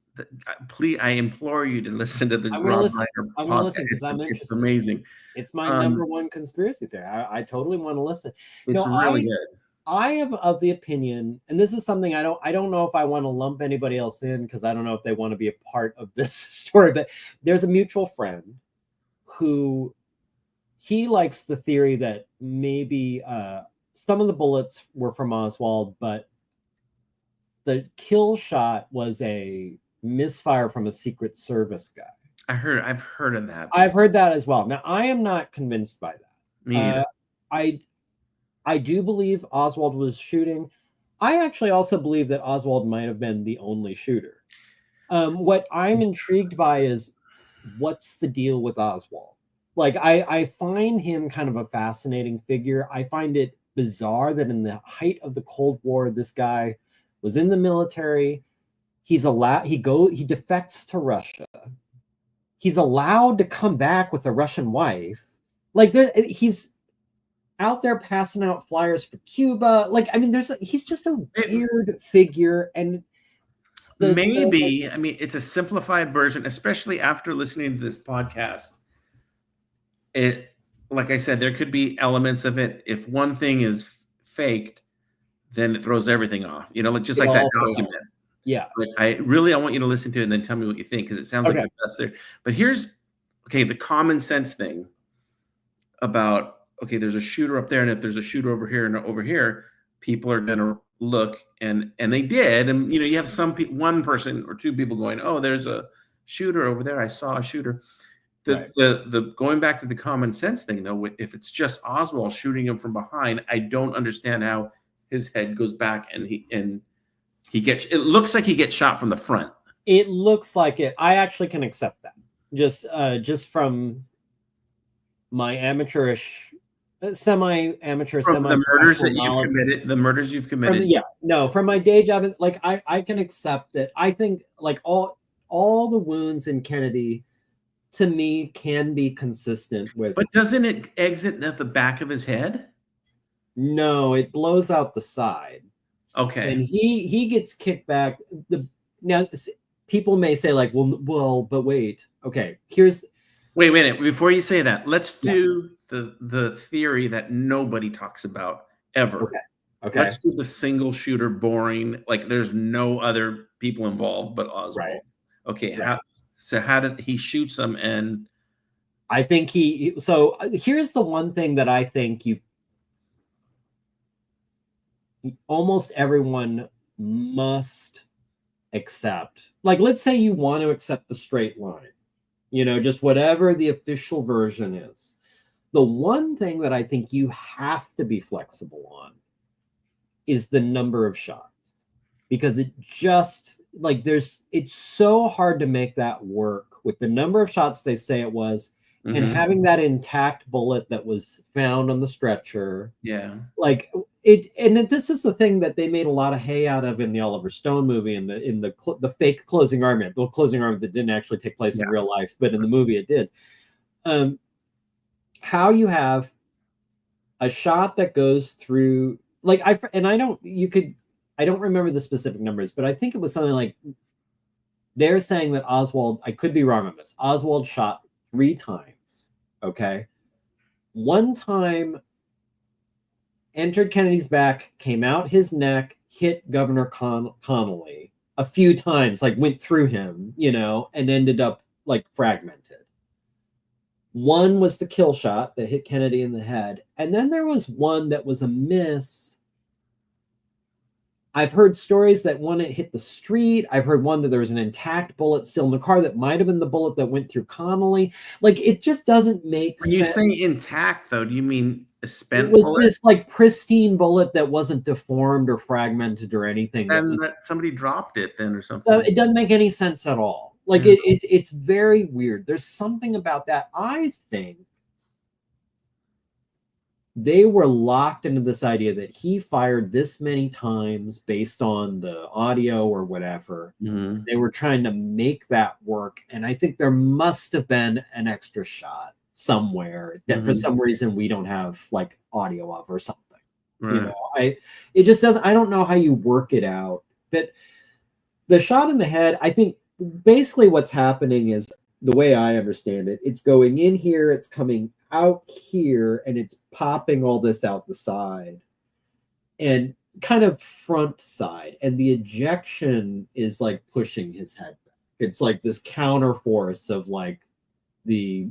please, I implore you to listen to the Rob Reiner podcast. It's amazing. It's my number one conspiracy theory. I totally want to listen. It's really good. I am of the opinion, and this is something I don't know if I want to lump anybody else in because I don't know if they want to be a part of this story, but there's a mutual friend who he likes the theory that maybe some of the bullets were from Oswald, but the kill shot was a misfire from a Secret Service guy. I've heard of that. I've heard that as well. Now, I am not convinced by that. Me either. I do believe Oswald was shooting. I actually also believe that Oswald might have been the only shooter. What I'm intrigued by is what's the deal with Oswald? Like, I find him kind of a fascinating figure. I find it bizarre that in the height of the Cold War, this guy was in the military. He defects to Russia. He's allowed to come back with a Russian wife. Like, he's out there passing out flyers for Cuba. Like, I mean, he's just a weird figure. And I mean, it's a simplified version, especially after listening to this podcast. Like I said, there could be elements of it. If one thing is faked, then it throws everything off. Just like that document. Yeah. But I want you to listen to it and then tell me what you think, because it sounds like the best there. But here's the common sense thing about, there's a shooter up there, and if there's a shooter over here and over here, people are going to look, and they did. And, you have one person or two people going, oh, there's a shooter over there. I saw a shooter. The going back to the common sense thing, though, if it's just Oswald shooting him from behind, I don't understand how his head goes back and he gets, it looks like he gets shot from the front. It looks like it. I actually can accept that. Just from my amateurish, semi-amateur, from the murders that you've committed, from my day job, like I can accept that. I think like all the wounds in Kennedy, to me, can be consistent with. But doesn't it exit at the back of his head? No, it blows out the side. Okay. And he gets kicked back. Now people may say like, well, but wait. Okay, wait a minute. Before you say that, let's do the theory that nobody talks about ever. Okay. Let's do the single shooter boring, like there's no other people involved but Oswald. Right. Okay. Right. How did he shoot them, and I think so here's the one thing that I think almost everyone must accept. Like, let's say you want to accept the straight line, just whatever the official version is. The one thing that I think you have to be flexible on is the number of shots, because it just like it's so hard to make that work with the number of shots they say it was, and having that intact bullet that was found on the stretcher. Yeah. Like it, and this is the thing that they made a lot of hay out of in the Oliver Stone movie, in the fake closing argument, the closing argument that didn't actually take place in real life, but in the movie it did. How you have a shot that goes through, like I don't remember the specific numbers, but I think it was something like, they're saying that Oswald, I could be wrong on this, Oswald shot 3 times. Okay. One time entered Kennedy's back, came out his neck, hit Governor Connolly a few times, like went through him, and ended up like fragmented. One was the kill shot that hit Kennedy in the head. And then there was one that was a miss. I've heard stories that one, it hit the street. I've heard one that there was an intact bullet still in the car that might have been the bullet that went through Connolly. Like, it just doesn't make sense. When you say intact, though, do you mean a spent bullet? It was bullet? this like pristine bullet that wasn't deformed or fragmented or anything. And somebody dropped it then or something. So it doesn't make any sense at all. Like it's very weird. There's something about that. I think they were locked into this idea that he fired this many times based on the audio or whatever. They were trying to make that work. And I think there must have been an extra shot somewhere that for some reason we don't have like audio of or something. Right. It just doesn't, I don't know how you work it out. But the shot in the head, I think basically what's happening is, the way I understand it, it's going in here, it's coming out here, and it's popping all this out the side and kind of front side. And the ejection is like pushing his head back. It's like this counter force of like the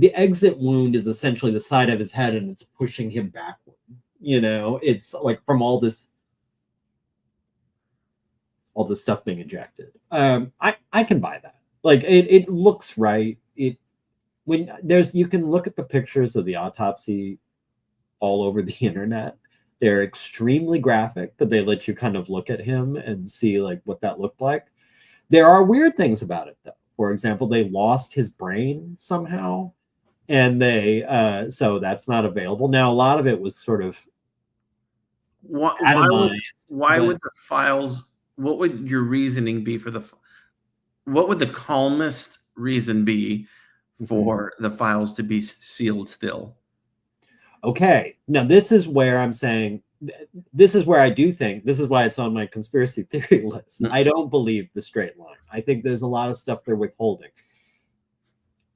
exit wound is essentially the side of his head, and it's pushing him backward. It's like from all this stuff being ejected. I can buy that. Like it looks right. You can look at the pictures of the autopsy all over the internet. They're extremely graphic, but they let you kind of look at him and see like what that looked like. There are weird things about it though. For example, they lost his brain somehow, and so that's not available now. A lot of it was sort of why would the files? What would your reasoning be for what would the calmest reason be for the files to be sealed still? Okay, now this is where I'm saying, this is where I do think, this is why it's on my conspiracy theory list. I don't believe the straight line. I think there's a lot of stuff they're withholding.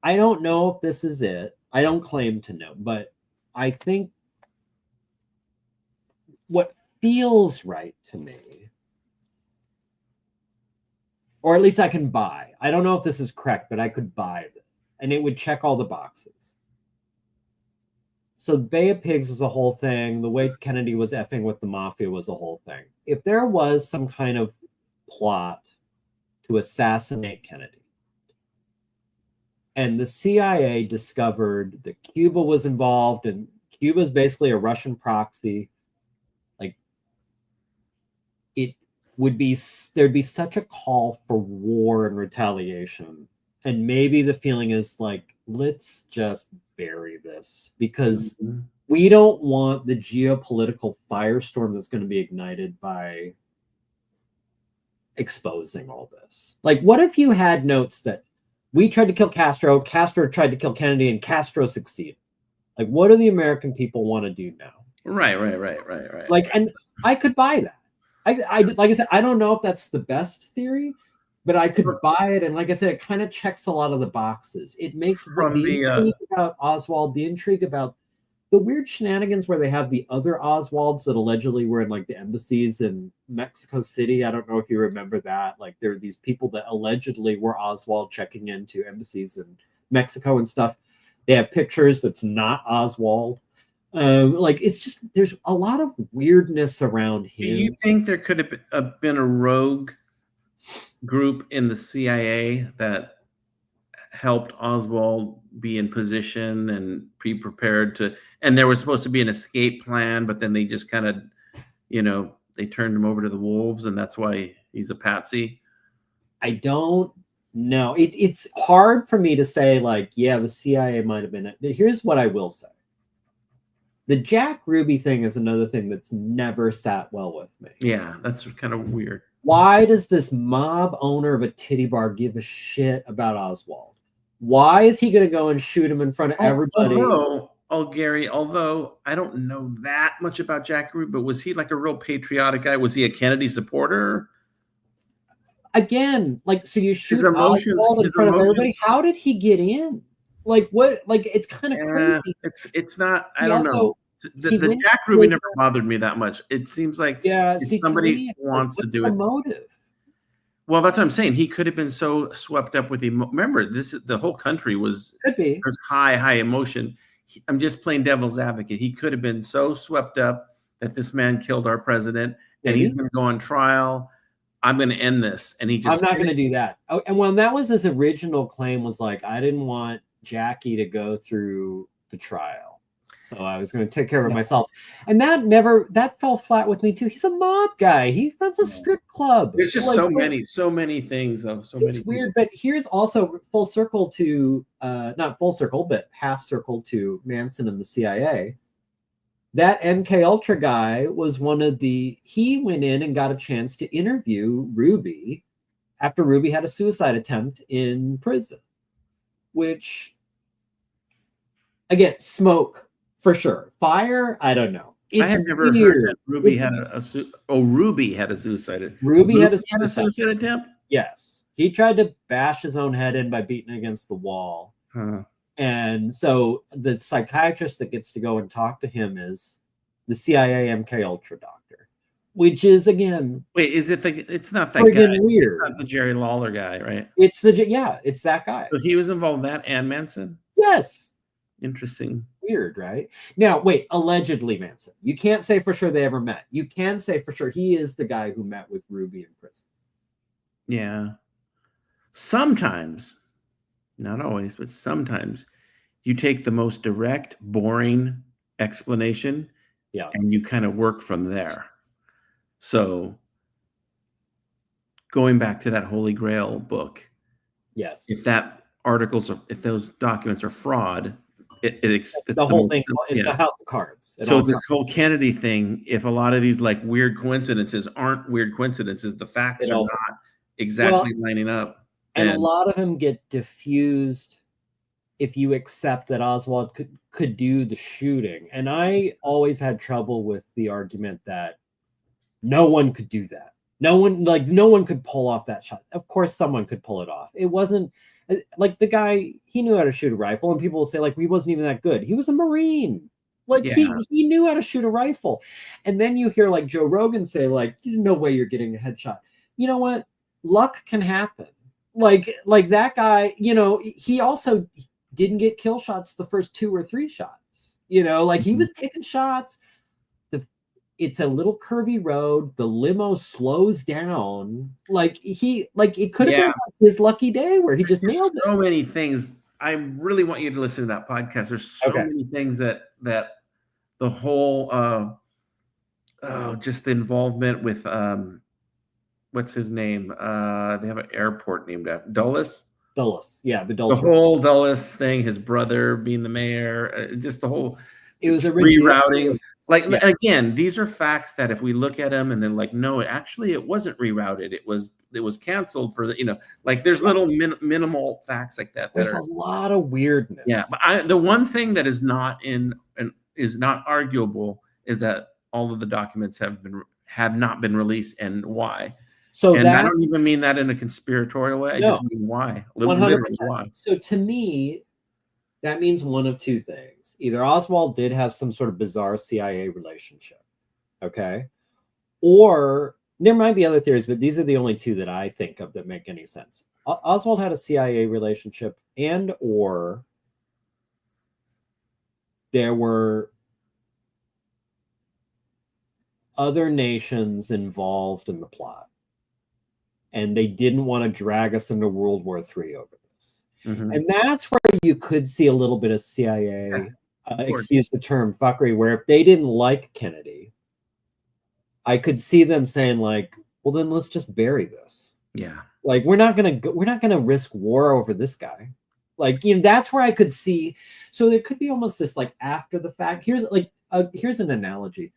I don't know if this is it. I don't claim to know, but I think what feels right to me, or at least I can buy. I don't know if this is correct, but I could buy this. And it would check all the boxes. So Bay of Pigs was a whole thing. The way Kennedy was effing with the mafia was a whole thing. If there was some kind of plot to assassinate Kennedy, and the CIA discovered that Cuba was involved, and Cuba is basically a Russian proxy, there'd be such a call for war and retaliation. And maybe the feeling is like, let's just bury this, because we don't want the geopolitical firestorm that's going to be ignited by exposing all this. Like, what if you had notes that we tried to kill Castro, Castro tried to kill Kennedy, and Castro succeeded? Like, what do the American people want to do now? Right. Like, and I could buy that. I like I said, I don't know if that's the best theory, but I could buy it. And like I said, it kind of checks a lot of the boxes. It makes the intrigue about Oswald, the intrigue about the weird shenanigans where they have the other Oswalds that allegedly were in like the embassies in Mexico City. I don't know if you remember that. Like, there are these people that allegedly were Oswald checking into embassies in Mexico and stuff. They have pictures that's not Oswald. Like, it's just, there's a lot of weirdness around him. Do you think there could have been a rogue group in the CIA that helped Oswald be in position and be prepared to, and there was supposed to be an escape plan, but then they just kind of, they turned him over to the wolves, and that's why he's a patsy? I don't know. It's hard for me to say, like, yeah, the CIA might have been it. But here's what I will say. The Jack Ruby thing is another thing that's never sat well with me. Yeah, that's kind of weird. Why does this mob owner of a titty bar give a shit about Oswald? Why is he going to go and shoot him in front of everybody? Gary, although I don't know that much about Jack Ruby, but was he like a real patriotic guy? Was he a Kennedy supporter? Again, like, so you shoot Oswald in front of everybody. How did he get in? Like, what? Like, it's kind of crazy. It's not. I don't know. The Jack Ruby never bothered me that much. It seems like somebody wants to do it. Motive. Well, that's what I'm saying. He could have been so swept up with remember, the whole country was there's high emotion. I'm just playing devil's advocate. He could have been so swept up that this man killed our president, and he's going to go on trial. I'm going to end this, and I'm not going to do that. Oh, and when that was his original claim, was like, I didn't want Jackie to go through the trial, so I was going to take care of it myself. And that fell flat with me too. He's a mob guy. He runs a strip club. There's just so many things though. It's weird. But here's also full circle to not full circle, but half circle to Manson and the CIA. That MK Ultra guy was he went in and got a chance to interview Ruby after Ruby had a suicide attempt in prison, which, again, smoke for sure. Fire, I don't know. I had never heard that Ruby had a suicide. Ruby had a suicide attempt? Yes. He tried to bash his own head in by beating against the wall. Huh. And so the psychiatrist that gets to go and talk to him is the CIA MK Ultra doctor, which is, again, wait, is it it's not that guy? Weird. It's not the Jerry Lawler guy, right? It's that guy. So he was involved in that and Manson? Yes. Interesting. Weird, right? Now, wait, allegedly Manson. You can't say for sure they ever met. You can say for sure he is the guy who met with Ruby in prison. Yeah. Sometimes, not always, but sometimes you take the most direct, boring explanation and you kind of work from there. So going back to that Holy Grail book, yes, if those documents are fraud, it's the whole thing. It's the house of cards. So this whole Kennedy thing, if a lot of these like weird coincidences aren't weird coincidences, the facts are not exactly lining up. And a lot of them get diffused if you accept that Oswald could do the shooting. And I always had trouble with the argument that no one could do that. No one could pull off that shot. Of course, someone could pull it off. It wasn't like the guy, he knew how to shoot a rifle, and people will say, like, he wasn't even that good. He was a Marine. Like, he knew how to shoot a rifle. And then you hear like Joe Rogan say, like, no way you're getting a headshot. You know what? Luck can happen. Like that guy, he also didn't get kill shots the first 2 or 3 shots. He was taking shots. It's a little curvy road. The limo slows down. It could have been his lucky day where he just nailed it. So many things. I really want you to listen to that podcast. There's so many things that the whole just the involvement with what's his name? They have an airport named after Dulles. Dulles, yeah, the Dulles. The whole Dulles thing, his brother being the mayor, just the whole. It was a rerouting. Again, these are facts that if we look at them and then no, actually it wasn't rerouted. It was canceled for there's little minimal facts like that. There's a lot of weirdness. Yeah, but the one thing that is not is not arguable is that all of the documents have not been released, and why. So I don't even mean that in a conspiratorial way. I just mean why. 100%. Why. So to me, that means one of two things. Either Oswald did have some sort of bizarre CIA relationship, okay? Or there might be other theories, but these are the only two that I think of that make any sense. Oswald had a CIA relationship, and or there were other nations involved in the plot, and they didn't want to drag us into World War III over this. And that's where you could see a little bit of CIA, excuse the term, fuckery, where if they didn't like Kennedy, I could see them saying like, well, then let's just bury this. Yeah. Like, we're not gonna risk war over this guy. Like, that's where I could see. So there could be almost this like after the fact. Here's an analogy.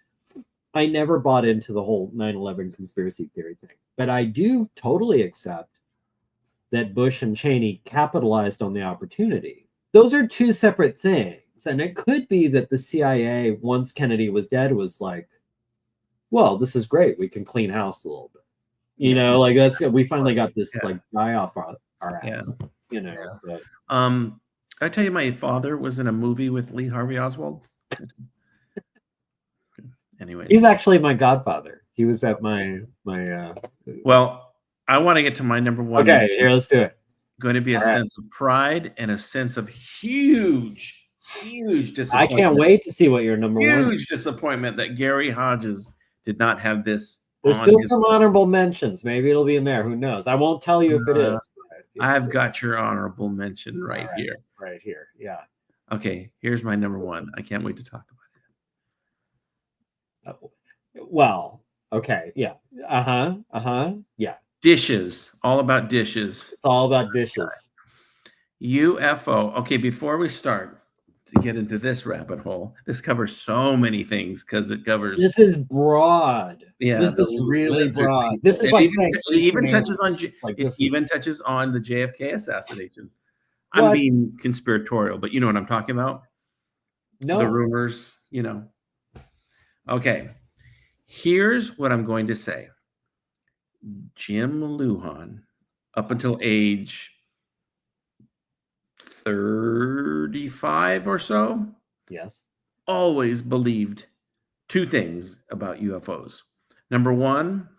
I never bought into the whole 9/11 conspiracy theory thing, but I do totally accept that Bush and Cheney capitalized on the opportunity. Those are two separate things. And it could be that the CIA, once Kennedy was dead, was like, well, this is great. We can clean house a little bit. We finally got this like guy off our ass. But, I tell you, my father was in a movie with Lee Harvey Oswald. Anyway, he's actually my godfather. He was at my well, I want to get to my number one. Okay, here, let's do it. Going to be a sense of pride and a sense of huge disappointment. I can't wait to see what your number one. Huge disappointment that Gary Hodges did not have this. There's still some honorable mentions. Maybe it'll be in there. Who knows? I won't tell you if it is. I've got your honorable mention right here. Right here. Yeah. Okay, here's my number one. I can't wait to talk about it. Well, okay. Yeah. Yeah. Dishes. All about dishes. It's all about dishes. UFO. Okay, before we start to get into this rabbit hole, this covers so many things because it covers. This is broad. Yeah, this is really broad. This is like saying it even touches on touches on the JFK assassination. I'm being conspiratorial, but you know what I'm talking about. No, the rumors. Okay, here's what I'm going to say. Jim Lujan, up until age 35 or so, yes, always believed two things about UFOs. Number one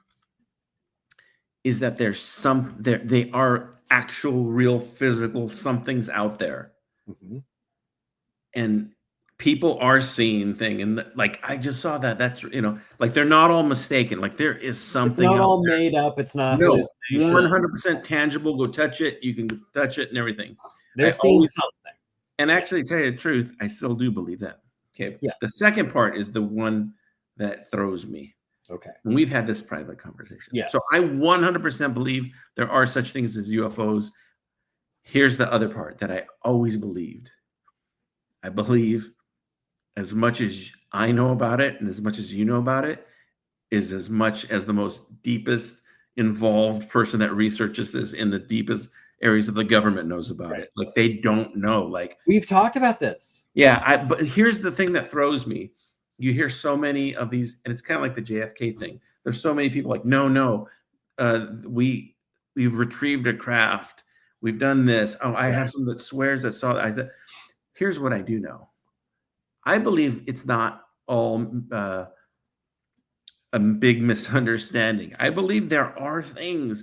is that they are actual, real, physical somethings out there, and people are seeing things. And like I just saw that. That's like they're not all mistaken. Like there is something. It's not all made up. It's not 100% tangible. Go touch it. You can touch it and everything. They're seeing something. And actually, to tell you the truth, I still do believe that. Okay. Yeah. The second part is the one that throws me. Okay. And we've had this private conversation. Yeah. So I 100% believe there are such things as UFOs. Here's the other part that I always believed. I believe as much as I know about it and as much as you know about it is as much as the most deepest involved person that researches this in the deepest areas of the government knows about it. Like they don't know. Like we've talked about this. Yeah. But here's the thing that throws me. You hear so many of these, and it's kind of like the JFK thing. There's so many people like, no, we've retrieved a craft. We've done this. Oh, I have someone that swears that saw that. Here's what I do know. I believe it's not all a big misunderstanding. I believe there are things.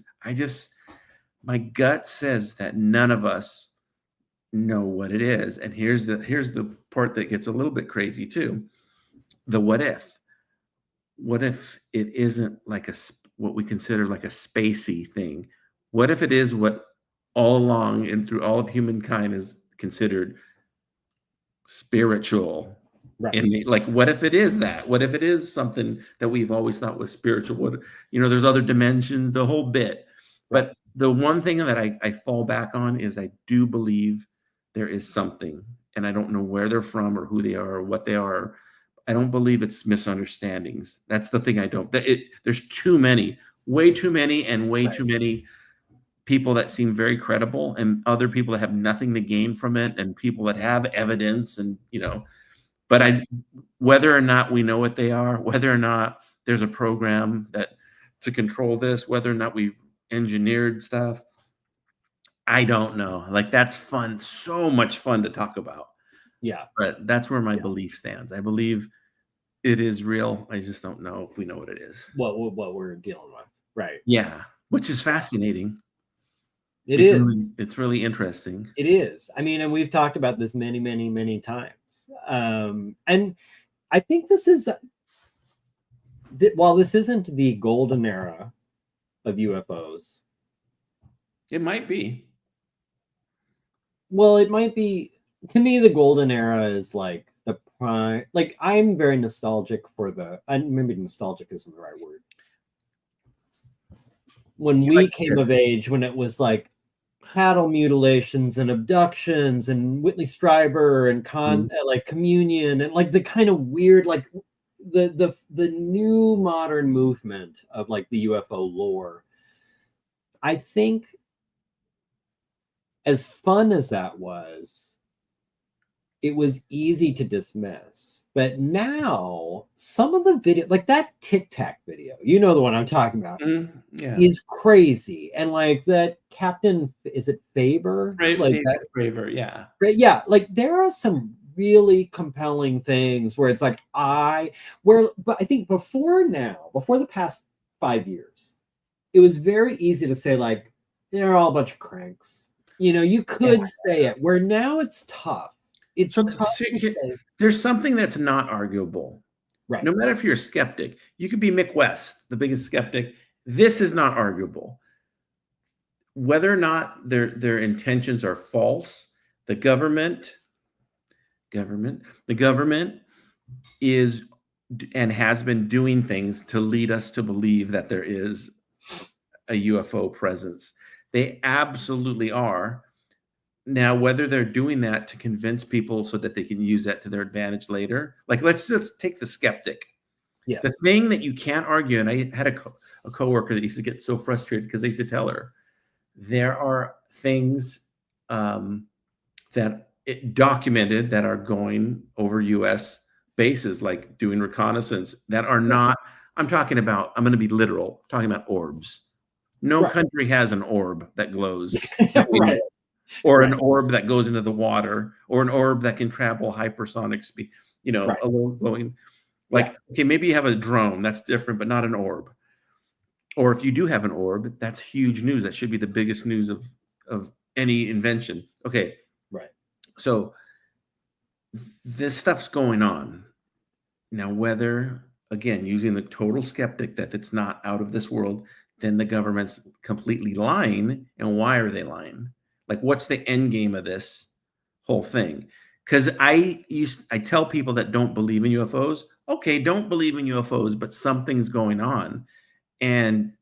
My gut says that none of us know what it is. And here's the part that gets a little bit crazy too. The what if. What if it isn't like what we consider like a spacey thing? What if it is what all along and through all of humankind is considered spiritual? Right. And like, what if it is that? What if it is something that we've always thought was spiritual? What, there's other dimensions, the whole bit. But the one thing that I fall back on is I do believe there is something, and I don't know where they're from or who they are or what they are. I don't believe it's misunderstandings. That's the thing I don't. There's too many, way too many, and way too many people that seem very credible, and other people that have nothing to gain from it, and people that have evidence, and But whether or not we know what they are, whether or not there's a program to control this, whether or not we've engineered stuff, I don't know. Like that's fun, so much fun to talk about. Yeah. But that's where my belief stands. I believe it is real. I just don't know if we know what it is. What we're dealing with. Right. Yeah. Which is fascinating. It's really interesting. It is. I mean, and we've talked about this many, many, many times. And I think this is, while this isn't the golden era of UFOs, It might be. well, it might be. To me, the golden era is like the prime. Like, I'm very nostalgic for the. Maybe nostalgic isn't the right word. When we came of age, when it was like cattle mutilations and abductions and Whitley Strieber and like communion and like the kind of weird, like the new modern movement of like the UFO lore. I think, as fun as that was, it was easy to dismiss. But now some of the video, like that Tic Tac video, you know the one I'm talking about, is crazy. And like that Captain, is it Faber? Like that Faber, yeah. Yeah, like there are some really compelling things where it's like but I think before the past 5 years, it was very easy to say like they're all a bunch of cranks. You know, you could say it, where now it's tough. It's tough to say. There's something that's not arguable. Right. No matter if you're a skeptic, you could be Mick West, the biggest skeptic. This is not arguable. Whether or not their intentions are false, the government is and has been doing things to lead us to believe that there is a UFO presence. They absolutely are. Now, whether they're doing that to convince people so that they can use that to their advantage later, like let's just take the skeptic. Yes. The thing that you can't argue, and I had a coworker that used to get so frustrated because they used to tell her, there are things that documented that are going over U.S. bases, like doing reconnaissance, that are not, I'm talking about, I'm going to be literal, I'm talking about orbs. No country has an orb that glows. Right. Or an orb that goes into the water, or an orb that can travel hypersonic speed, you know, a little glowing. Like, okay, maybe you have a drone, that's different, but not an orb. Or if you do have an orb, that's huge news. That should be the biggest news of any invention. Okay. Right. So this stuff's going on. Now, whether, again, using the total skeptic that it's not out of this world, then the government's completely lying. And why are they lying? Like, what's the end game of this whole thing? Because I tell people that don't believe in UFOs, okay, don't believe in UFOs, but something's going on. And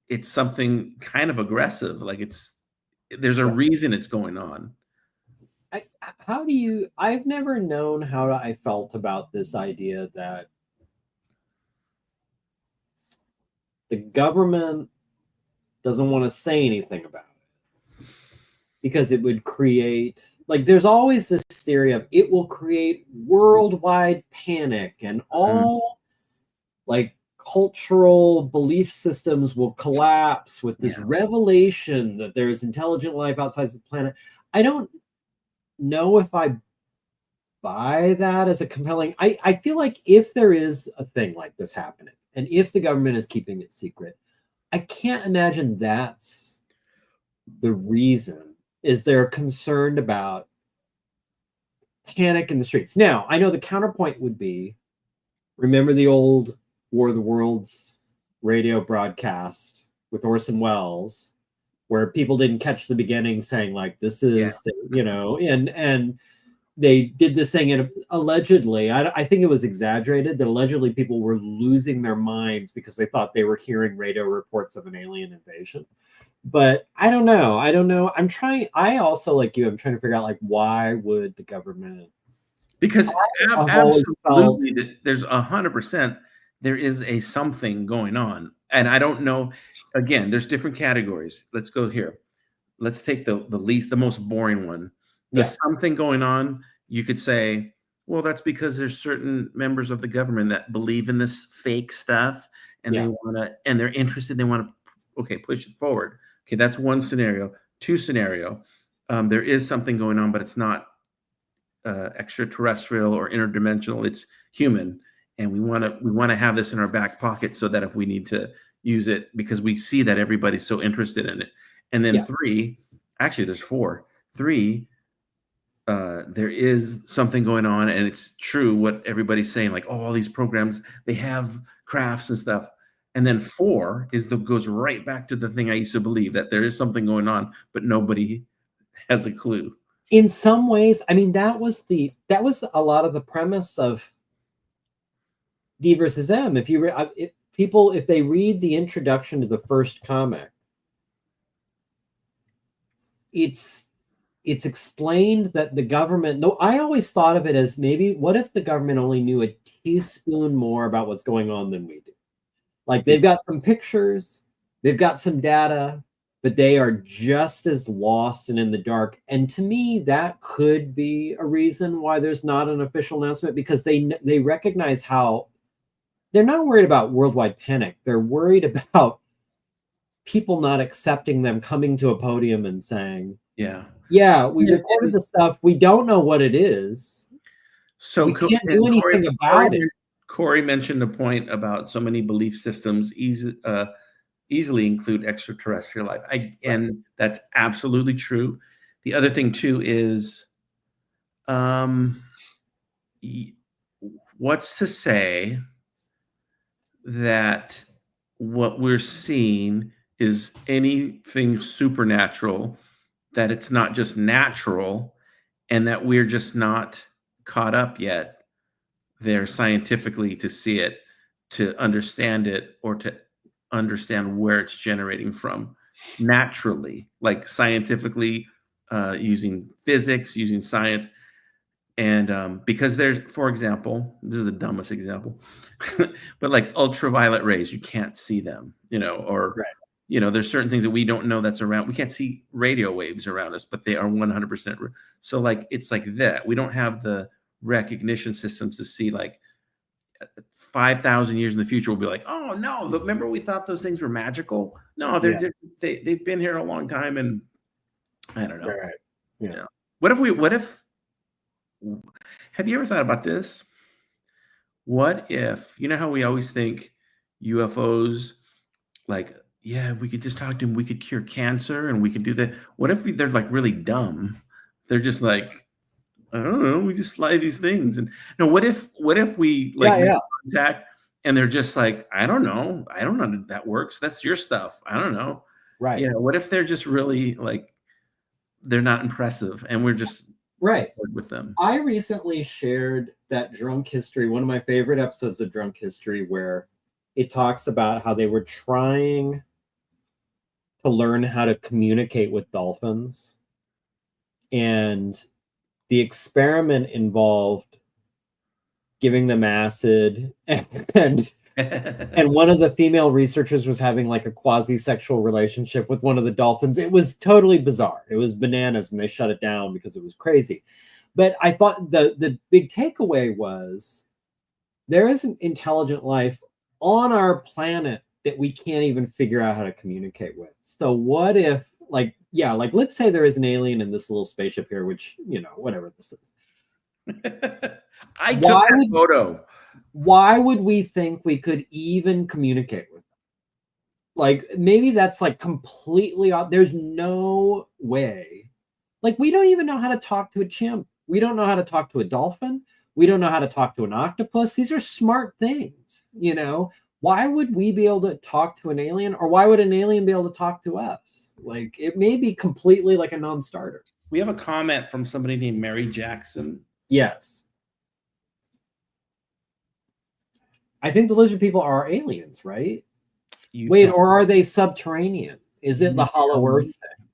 it's something kind of aggressive. Like there's a reason it's going on. I've never known how I felt about this idea that the government doesn't want to say anything about it because it would create, like, there's always this theory of it will create worldwide panic and all like cultural belief systems will collapse with this revelation that there's intelligent life outside the planet. I don't know if I buy that as a compelling. I feel like if there is a thing like this happening, and if the government is keeping it secret, I can't imagine that's the reason. Is they're concerned about panic in the streets. Now, I know the counterpoint would be, remember the old War of the Worlds radio broadcast with Orson Welles, where people didn't catch the beginning saying like, this is, you know, and they did this thing, and allegedly, I think it was exaggerated, that allegedly people were losing their minds because they thought they were hearing radio reports of an alien invasion. But I don't know. I also, like you, I'm trying to figure out, like, why would the government? Because absolutely, there's 100%, there is a something going on. And I don't know, again, there's different categories. Let's go here. Let's take the most boring one. There's something going on. You could say, well, that's because there's certain members of the government that believe in this fake stuff, and they want to, and they're interested. They want to, push it forward. Okay, that's one scenario. Two scenario, there is something going on, but it's not extraterrestrial or interdimensional. It's human, and we want to have this in our back pocket so that if we need to use it, because we see that everybody's so interested in it. And then three, actually, there's four. Three, there is something going on, and it's true what everybody's saying, like, oh, all these programs, they have crafts and stuff. And then 4 goes right back to the thing I used to believe, that there is something going on, but nobody has a clue. In some ways, I mean, that was a lot of the premise of D versus M. If they read the introduction to the first comic, it's explained that the government, no, I always thought of it as, maybe what if the government only knew a teaspoon more about what's going on than we do? Like, they've got some pictures, they've got some data, but they are just as lost and in the dark. And to me, that could be a reason why there's not an official announcement, because they recognize how they're not worried about worldwide panic. They're worried about people not accepting them coming to a podium and saying, yeah, we recorded the stuff. We don't know what it is. So we can't do anything about it. Corey mentioned a point about so many belief systems easily include extraterrestrial life. And that's absolutely true. The other thing too is, what's to say that what we're seeing is anything supernatural, that it's not just natural, and that we're just not caught up yet there scientifically to see it, to understand it, or to understand where it's generating from naturally, like scientifically, using physics, using science. And because there's, for example, this is the dumbest example, but like ultraviolet rays, you can't see them, or there's certain things that we don't know that's around. We can't see radio waves around us, but they are 100%. So like, it's like that. We don't have the recognition systems to see, like, 5,000 years in the future, we'll be like, oh no, remember we thought those things were magical? No, they've been here a long time, and I don't know. What if have you ever thought about this? What if, how we always think UFOs, like, yeah, we could just talk to them, we could cure cancer, and we could do that. What if they're like really dumb? They're just like, I don't know, we just fly these things. And no, what if we like contact, and they're just like, I don't know if that works. That's your stuff. I don't know. Right. What if they're just really like, they're not impressive, and we're just with them. I recently shared that Drunk History, one of my favorite episodes of Drunk History, where it talks about how they were trying to learn how to communicate with dolphins, and the experiment involved giving them acid, and one of the female researchers was having like a quasi-sexual relationship with one of the dolphins. It was totally bizarre. It was bananas, and they shut it down because it was crazy. But I thought the big takeaway was, there is an intelligent life on our planet that we can't even figure out how to communicate with. So what if, let's say there is an alien in this little spaceship here, which, whatever this is. I took that photo. Why would we think we could even communicate with them? Like, maybe that's like completely odd. There's no way. Like, we don't even know how to talk to a chimp. We don't know how to talk to a dolphin. We don't know how to talk to an octopus. These are smart things, Why would we be able to talk to an alien, or why would an alien be able to talk to us? Like, it may be completely like a non-starter. We have a comment from somebody named Mary Jackson. Yes. I think the lizard people are aliens, right? Wait, or are they subterranean? Is it the Hollow Earth thing?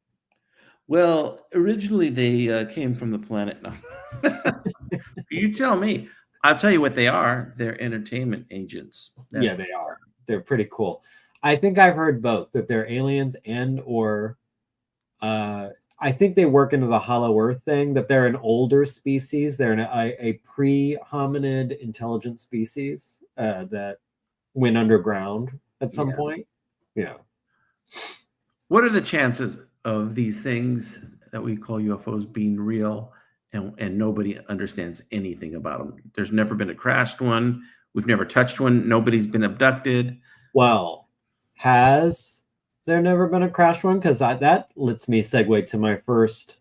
Well, originally they came from the planet. No. You tell me. I'll tell you what they are. They're entertainment agents. Yeah, they are. They're pretty cool. I think I've heard both, that they're aliens or I think they work into the Hollow Earth thing, that they're an older species. They're a pre-hominid intelligent species that went underground at some point. Yeah. What are the chances of these things that we call UFOs being real, and nobody understands anything about them? There's never been a crashed one. We've never touched one. Nobody's been abducted. Well, has there never been a crashed one? Because that lets me segue to my first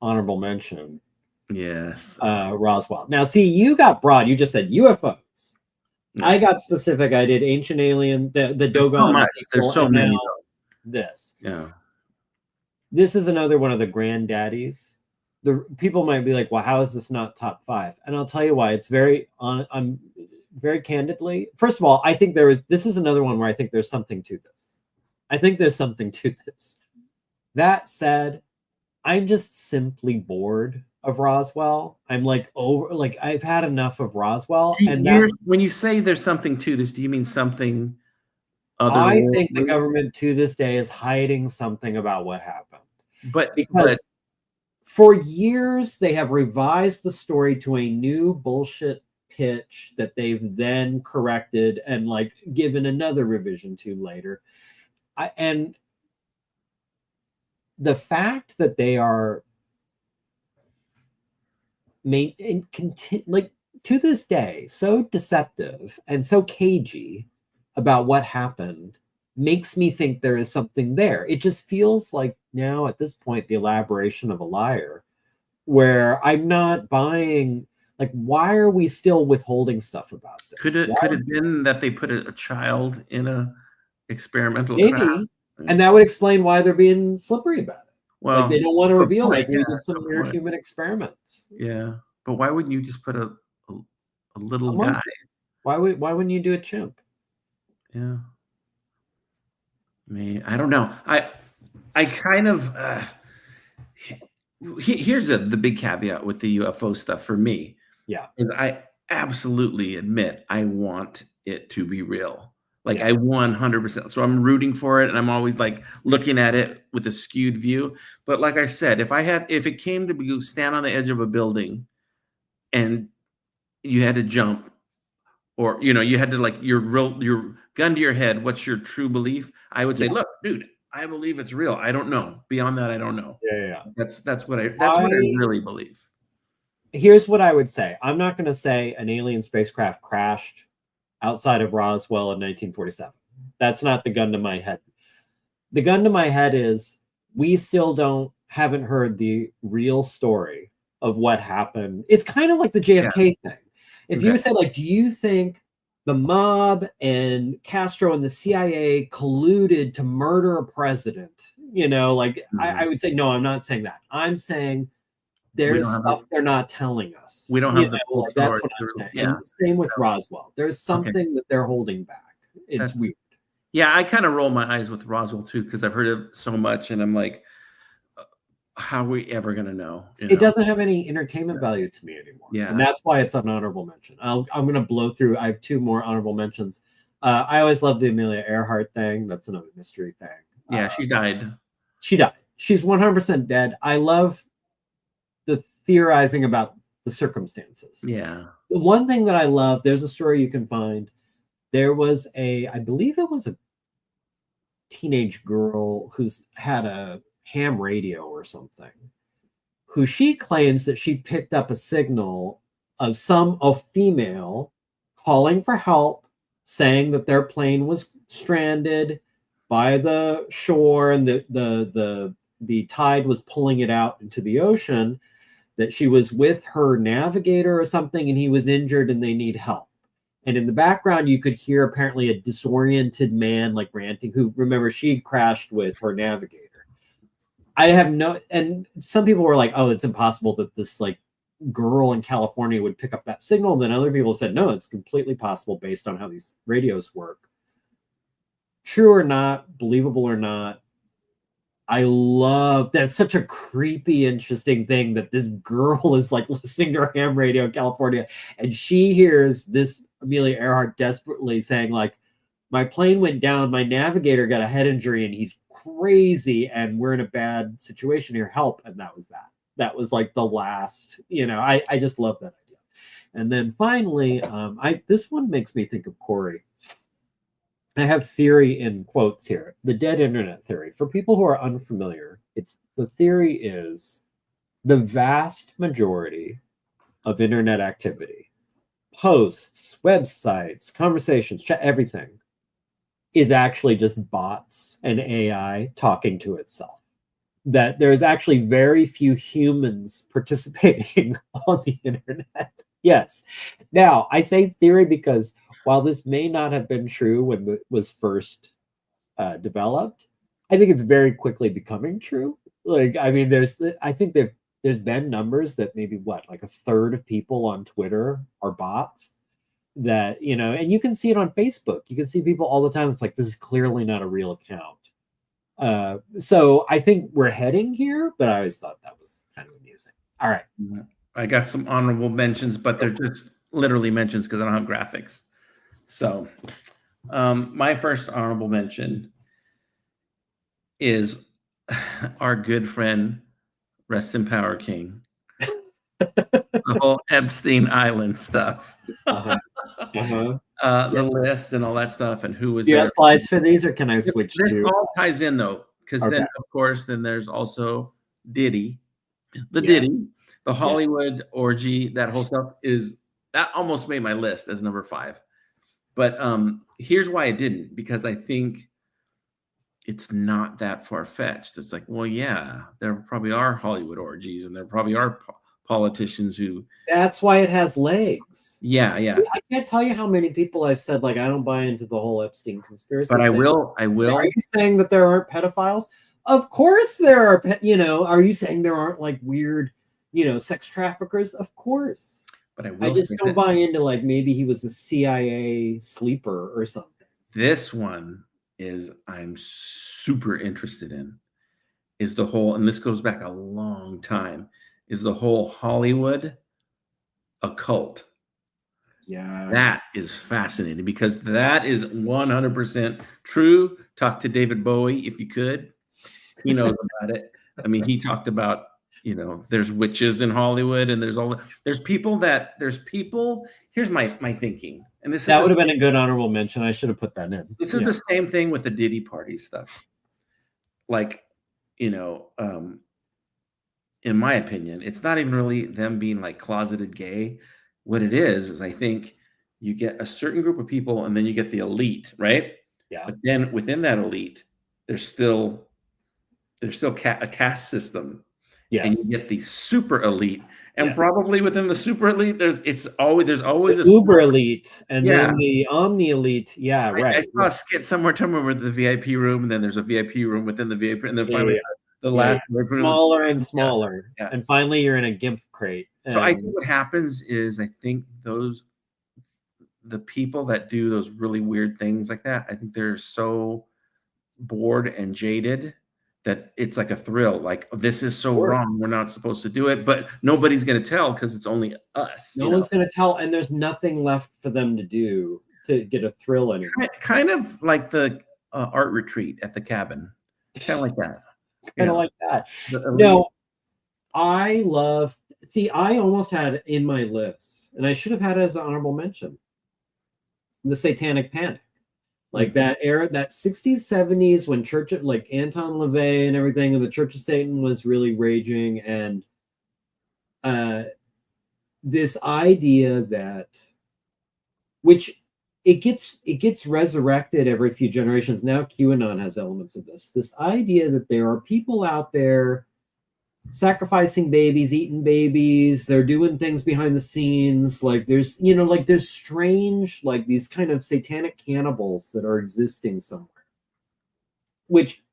honorable mention. Yes. Roswell. Now, see, you got broad. You just said UFOs. No. I got specific. I did Ancient Alien, the Dogon. So much. There's so many. This. Yeah. This is another one of the granddaddies. The people might be like, well, how is this not top 5? And I'll tell you why. It's I'm very candidly. First of all, I think this is another one where I think there's something to this. I think there's something to this. That said, I'm just simply bored of Roswell. I'm like I've had enough of Roswell. When you say there's something to this, do you mean something other? I think the government to this day is hiding something about what happened. But for years they have revised the story to a new bullshit pitch that they've then corrected and like given another revision to later. And the fact that they are like to this day so deceptive and so cagey about what happened makes me think there is something there. It just feels like now at this point the elaboration of a liar, where I'm not buying. Like, why are we still withholding stuff about this? Could it have been that they put a child in a experimental maybe, and that would explain why they're being slippery about it. Well, like they don't want to reveal like we did some weird human experiments. Yeah, but why wouldn't you just put a little guy? Why wouldn't you do a chimp? Yeah, I don't know. I kind of here's the big caveat with the UFO stuff for me. Yeah, is I absolutely admit I want it to be real. Like I 100%. So I'm rooting for it, and I'm always like looking at it with a skewed view. But like I said, if it came to stand on the edge of a building, and you had to jump, or you had to like your gun to your head, what's your true belief? I would say, look, dude, I believe it's real. I don't know. Beyond that, I don't know. Yeah. That's what I really believe. Here's what I would say. I'm not going to say an alien spacecraft crashed outside of Roswell in 1947. That's not the gun to my head. The gun to my head is we still haven't heard the real story of what happened. It's kind of like the JFK thing. If you would say, like, do you think the mob and Castro and the CIA colluded to murder a president? I would say, no, I'm not saying that. I'm saying there's stuff they're not telling us. We don't have the full story. That's what I'm saying. Yeah. And same with Roswell. There's something that they're holding back. It's weird. Yeah, I kind of roll my eyes with Roswell too, because I've heard it so much, and I'm like, how are we ever going to know? It doesn't have any entertainment value to me anymore. Yeah. And that's why it's an honorable mention. I'm going to blow through. I have 2 more honorable mentions. I always love the Amelia Earhart thing. That's another mystery thing. Yeah, she died. She died. She's 100% dead. I love the theorizing about the circumstances. Yeah. The one thing that I love, there's a story you can find. There was I believe it was a teenage girl who's had a ham radio or something, who she claims that she picked up a signal of a female calling for help, saying that their plane was stranded by the shore and the tide was pulling it out into the ocean, that she was with her navigator or something and he was injured and they need help. And in the background, you could hear apparently a disoriented man like ranting, who, remember, she crashed with her navigator. I have and some people were like, oh, it's impossible that this like girl in California would pick up that signal. And then other people said, no, it's completely possible based on how these radios work. True or not, believable or not, I love that's such a creepy, interesting thing that this girl is like listening to her ham radio in California, and she hears this Amelia Earhart desperately saying, like, my plane went down, my navigator got a head injury, and he's crazy, and we're in a bad situation here. Help. And that was that. That was like the last, I just love that idea. And then finally, this one makes me think of Corey. I have theory in quotes here, the dead internet theory. For people who are unfamiliar, the theory is the vast majority of internet activity, posts, websites, conversations, chat, everything is actually just bots and AI talking to itself. that there's actually very few humans participating on the internet. Yes. Now, I say theory because while this may not have been true when it was first developed, I think it's very quickly becoming true. Like, I mean, I think there's been numbers that maybe like a third of people on Twitter are bots that, and you can see it on Facebook. You can see people all the time. It's like, this is clearly not a real account. So I think we're heading here, but I always thought that was kind of amusing. All right. I got some honorable mentions, but they're just literally mentions because I don't have graphics. So my first honorable mention is our good friend, rest in power, King. The whole Epstein Island stuff. The list and all that stuff, and who was there. Do you there. have slides for these, or can I switch This to? all ties in, though, because then, of course, then there's also Diddy. Diddy, the Hollywood orgy, that whole stuff that almost made my list as number 5. But here's why I didn't, because I think it's not that far-fetched. It's like, well, yeah, there probably are Hollywood orgies, and there probably are politicians who. That's why it has legs. Yeah. I can't tell you how many people I've said, like, I don't buy into the whole Epstein conspiracy. But thing. I will. Are you saying that there aren't pedophiles? Of course there are. Are you saying there aren't, like, weird, sex traffickers? Of course. But I just don't buy into, like, maybe he was a CIA sleeper or something. This one I'm super interested in, is the whole, and this goes back a long time, is the whole Hollywood occult. Yeah. That is fascinating, because that is 100% true. Talk to David Bowie if you could. He knows about it. I mean, he talked about, there's witches in Hollywood, and there's people. Here's my thinking. And that would have been a good honorable mention. I should have put that in. This is the same thing with the Diddy party stuff. Like, in my opinion, it's not even really them being like closeted gay. What it is I think you get a certain group of people, and then you get the elite, right? Yeah. But then within that elite, there's still a caste system. Yes. And you get the super elite. And probably within the super elite, there's always the uber elite, and then the omni elite. Yeah, right. I saw a skit somewhere with the VIP room, and then there's a VIP room within the VIP, and then finally the last smaller and smaller, and finally you're in a GIMP crate. So I think what happens is, I think the people that do those really weird things like that, I think they're so bored and jaded that it's like a thrill. Like, this is so wrong. We're not supposed to do it, but nobody's going to tell because it's only us. No one's going to tell, and there's nothing left for them to do to get a thrill anymore. Kind of like the art retreat at the cabin. Kind of like that. Kind of like that. No, I almost had in my list, and I should have had it as an honorable mention, the Satanic Panic. Like that era, that 60s, 70s, when Church of, like, Anton LaVey and everything, and the Church of Satan was really raging, and this idea that, which it gets resurrected every few generations. Now QAnon has elements of this idea that there are people out there sacrificing babies, eating babies, they're doing things behind the scenes, like there's there's strange, like, these kind of satanic cannibals that are existing somewhere, which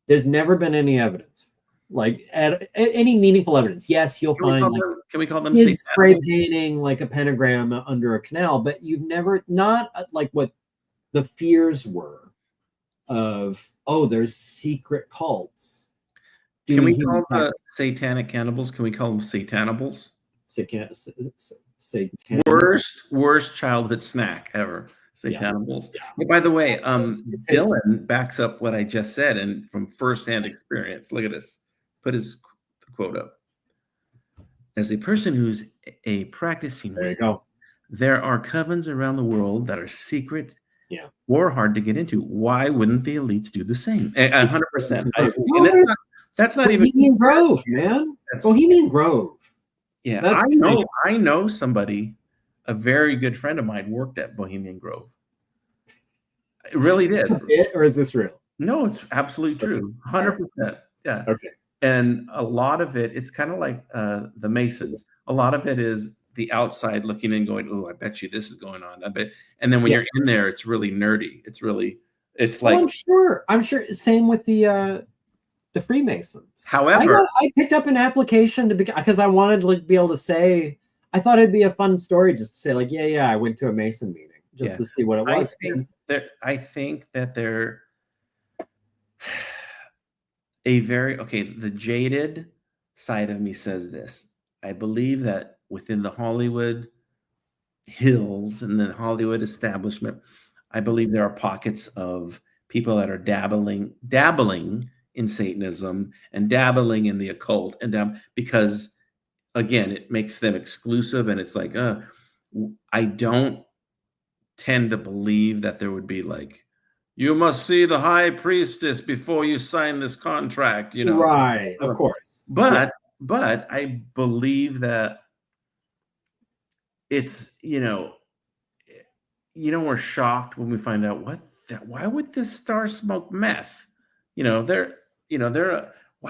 there's never been any evidence, like at any meaningful evidence. Yes, you'll find can we call them spray painting like a pentagram under a canal, but you've never, not like what the fears were of, there's secret cults. Can we call the satanic cannibals? Can we call them satanables? Worst childhood snack ever. Satanables. Yeah. By the way, Dylan backs up what I just said, and from firsthand experience. Look at this. Put his quote up. As a person who's a practicing, there are covens around the world that are secret, or hard to get into. Why wouldn't the elites do the same? 100%. That's not even Bohemian Grove, man. Bohemian Grove. Yeah, I know somebody, a very good friend of mine, worked at Bohemian Grove. It really did. Or is this real? No, it's absolutely true. 100%. Yeah. Okay. And a lot of it, it's kind of like the Masons. A lot of it is the outside looking in, going, "Oh, I bet you this is going on." I bet, and then when you're in there, it's really nerdy. It's like. I'm sure. Same with the Freemasons. However, I picked up an application because I wanted to be able to say. I thought it'd be a fun story just to say like, yeah, I went to a Mason meeting just to see what it was. I think that they're the jaded side of me says this. I believe that within the Hollywood hills and the Hollywood establishment, I believe there are pockets of people that are dabbling in Satanism and dabbling in the occult, and because again, it makes them exclusive, and it's like, I don't tend to believe that there would be like, you must see the high priestess before you sign this contract, Right, of course. But I believe that it's, we're shocked when we find out why would this star smoke meth? Why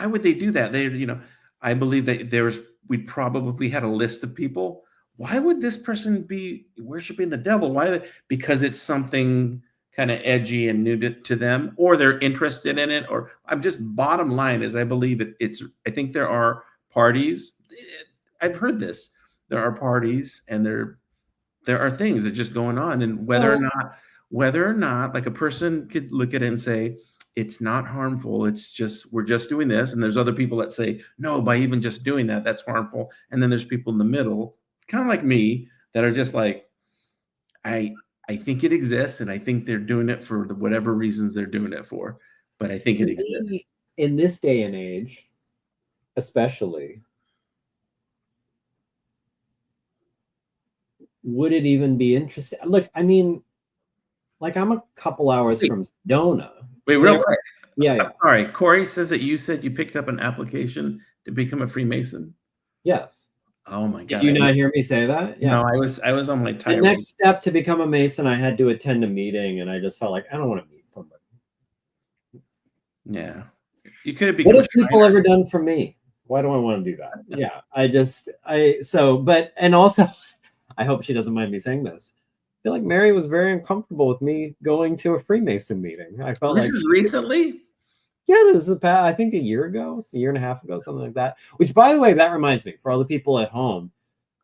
would they do that? I believe that if we had a list of people, why would this person be worshiping the devil? Why? Because it's something kind of edgy and new to them, or they're interested in it, or I'm just bottom line is I believe I think there are parties. I've heard this. There are parties and there are things that are just going on, and whether or not like a person could look at it and say it's not harmful, it's just we're just doing this, and there's other people that say no, by even just doing that's harmful, and then there's people in the middle, kind of like me, that are just like, I think it exists, and I think they're doing it for whatever reasons they're doing it for, but I think it exists. In this day and age, especially, would it even be interesting? Look, I mean, like I'm a couple hours from Sedona. Wait, real quick. Yeah. All right. Corey says that you said you picked up an application to become a Freemason. Yes. Oh my God! Did you not hear me say that? Yeah. No, I was on my tirade. The next step to become a Mason, I had to attend a meeting, and I just felt like I don't want to meet somebody. Yeah, you could have become. What have people ever done for me? Why do I want to do that? Yeah, and also, I hope she doesn't mind me saying this. I feel like Mary was very uncomfortable with me going to a Freemason meeting. I felt this is recently. Yeah, this was I think a year and a half ago, something like that. Which, by the way, that reminds me, for all the people at home,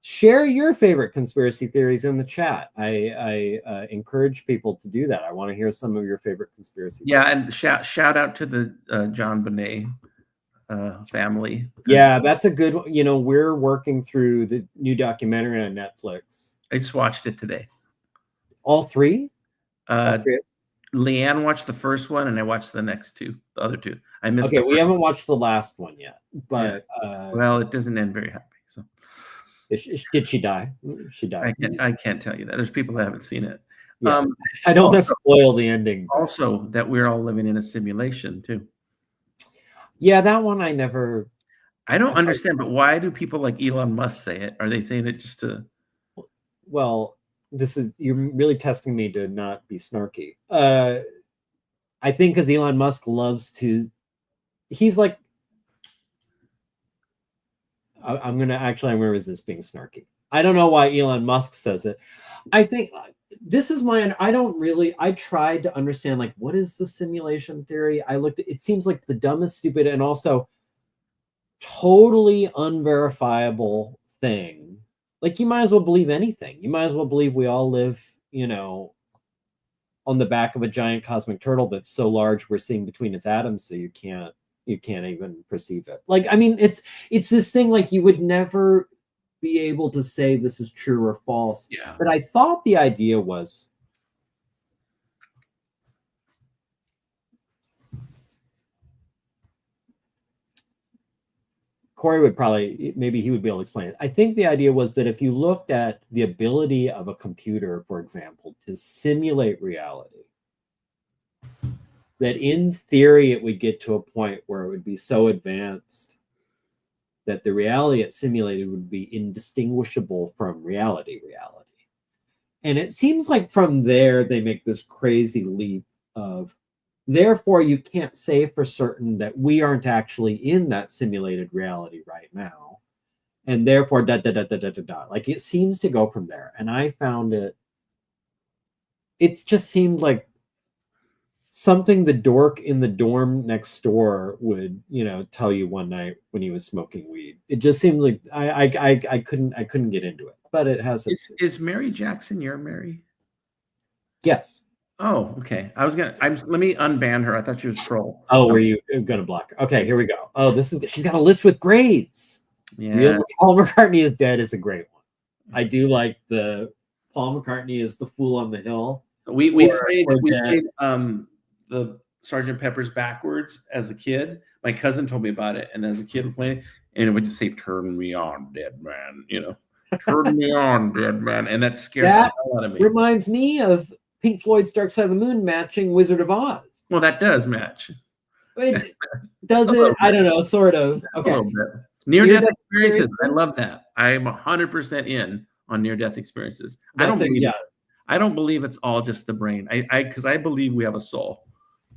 share your favorite conspiracy theories in the chat. I encourage people to do that. I want to hear some of your favorite conspiracy theories. And shout out to the John Bonet family. Yeah, that's a good one. We're working through the new documentary on Netflix. I just watched it today. All three? Leanne watched the first one, and I watched the other two. I missed. Okay, we haven't watched the last one yet, but well, it doesn't end very happy. So, did she die? She died. I can't tell you that. There's people that haven't seen it. Yeah. I don't want to spoil the ending. Also, that we're all living in a simulation too. Yeah, that one I never. I don't understand, but why do people like Elon Musk say it? Are they saying it just to? Well, you're really testing me to not be snarky. I think because Elon Musk loves to, he's like, I'm gonna resist being snarky. I don't know why Elon Musk says it. I think this is I tried to understand, like, what is the simulation theory? It seems like the dumbest, stupid, and also totally unverifiable thing. Like, you might as well believe anything. You might as well believe we all live, on the back of a giant cosmic turtle that's so large we're seeing between its atoms, so you can't even perceive it. Like, I mean, it's this thing, like, you would never be able to say this is true or false. Yeah. But I thought the idea was, Corey would maybe he would be able to explain it. I think the idea was that if you looked at the ability of a computer, for example, to simulate reality, that in theory it would get to a point where it would be so advanced that the reality it simulated would be indistinguishable from reality. And it seems like from there they make this crazy leap of therefore you can't say for certain that we aren't actually in that simulated reality right now, and therefore da da da da da da da. Like it seems to go from there, and I found it just seemed like something the dork in the dorm next door would, tell you one night when he was smoking weed. It just seemed like I couldn't get into it, but it has its. Is Mary Jackson your Mary? Yes. Oh, okay. Let me unban her. I thought she was troll. Oh, were you gonna block her? Okay, here we go. Oh, she's got a list with grades. Yeah. Real Paul McCartney is Dead is a great one. I do like the Paul McCartney is the Fool on the Hill. We played the Sgt. Pepper's backwards as a kid. My cousin told me about it, and as a kid we played it, and it would just say "Turn me on, dead man," "Turn me on, dead man," and that scared the hell out of me. Reminds me of Pink Floyd's Dark Side of the Moon matching Wizard of Oz. Well, that does match. It does it? I don't know, sort of. Okay. Near-death experiences. I love that. I'm 100% in on near-death experiences. I don't believe it's all just the brain. Because I believe we have a soul.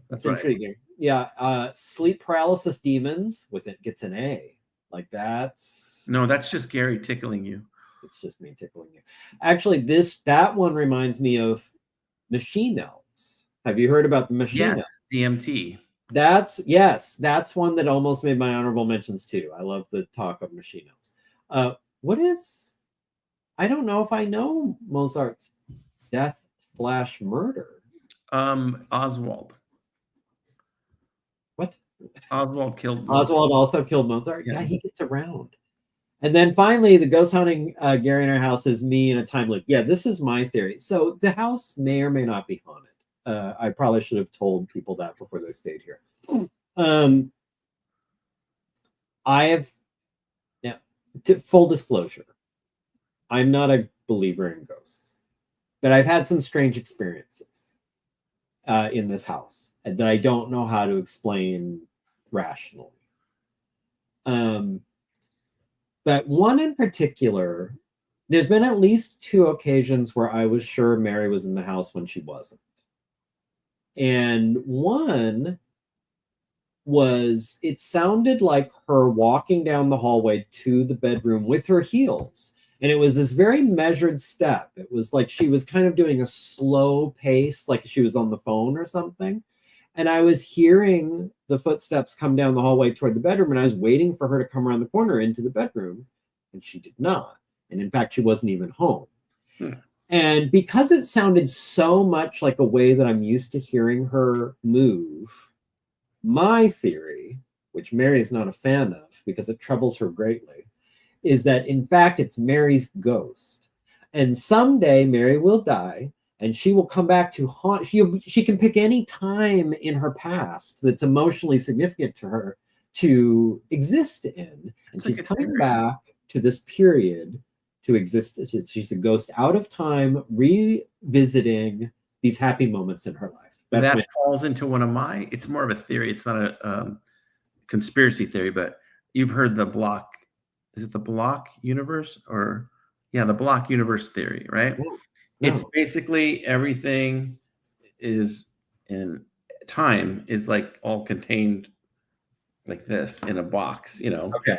That's intriguing. Yeah. Sleep paralysis demons with it gets an A. Like that's just Gary tickling you. It's just me tickling you. Actually, that one reminds me of machine elves. Have you heard about the machine elves? DMT. That's one that almost made my honorable mentions too. I love the talk of machine elves. I don't know if I know Mozart's death/murder. Oswald. What? Oswald killed Mozart. Oswald also killed Mozart? Yeah, he gets around. And then finally, the ghost hunting Gary in our house is me in a time loop. Yeah, this is my theory. So the house may or may not be haunted. I probably should have told people that before they stayed here. I have, now, full disclosure, I'm not a believer in ghosts, but I've had some strange experiences in this house that I don't know how to explain rationally. But one in particular, there's been at least 2 occasions where I was sure Mary was in the house when she wasn't. And one was, it sounded like her walking down the hallway to the bedroom with her heels. And it was this very measured step. It was like she was kind of doing a slow pace, like she was on the phone or something. And I was hearing the footsteps come down the hallway toward the bedroom, and I was waiting for her to come around the corner into the bedroom, and she did not. And in fact, she wasn't even home. And because it sounded so much like a way that I'm used to hearing her move, my theory, which Mary is not a fan of because it troubles her greatly, is that in fact it's Mary's ghost. And someday Mary will die, and she will come back to haunt. She can pick any time in her past that's emotionally significant to her to exist in. And she's coming back to this period to exist. She's a ghost out of time, revisiting these happy moments in her life. That falls into one of my, it's more of a theory. It's not a conspiracy theory, but you've heard the block. Is it the block universe or the block universe theory, right? No. It's basically everything is in time is like all contained like this in a box, Okay.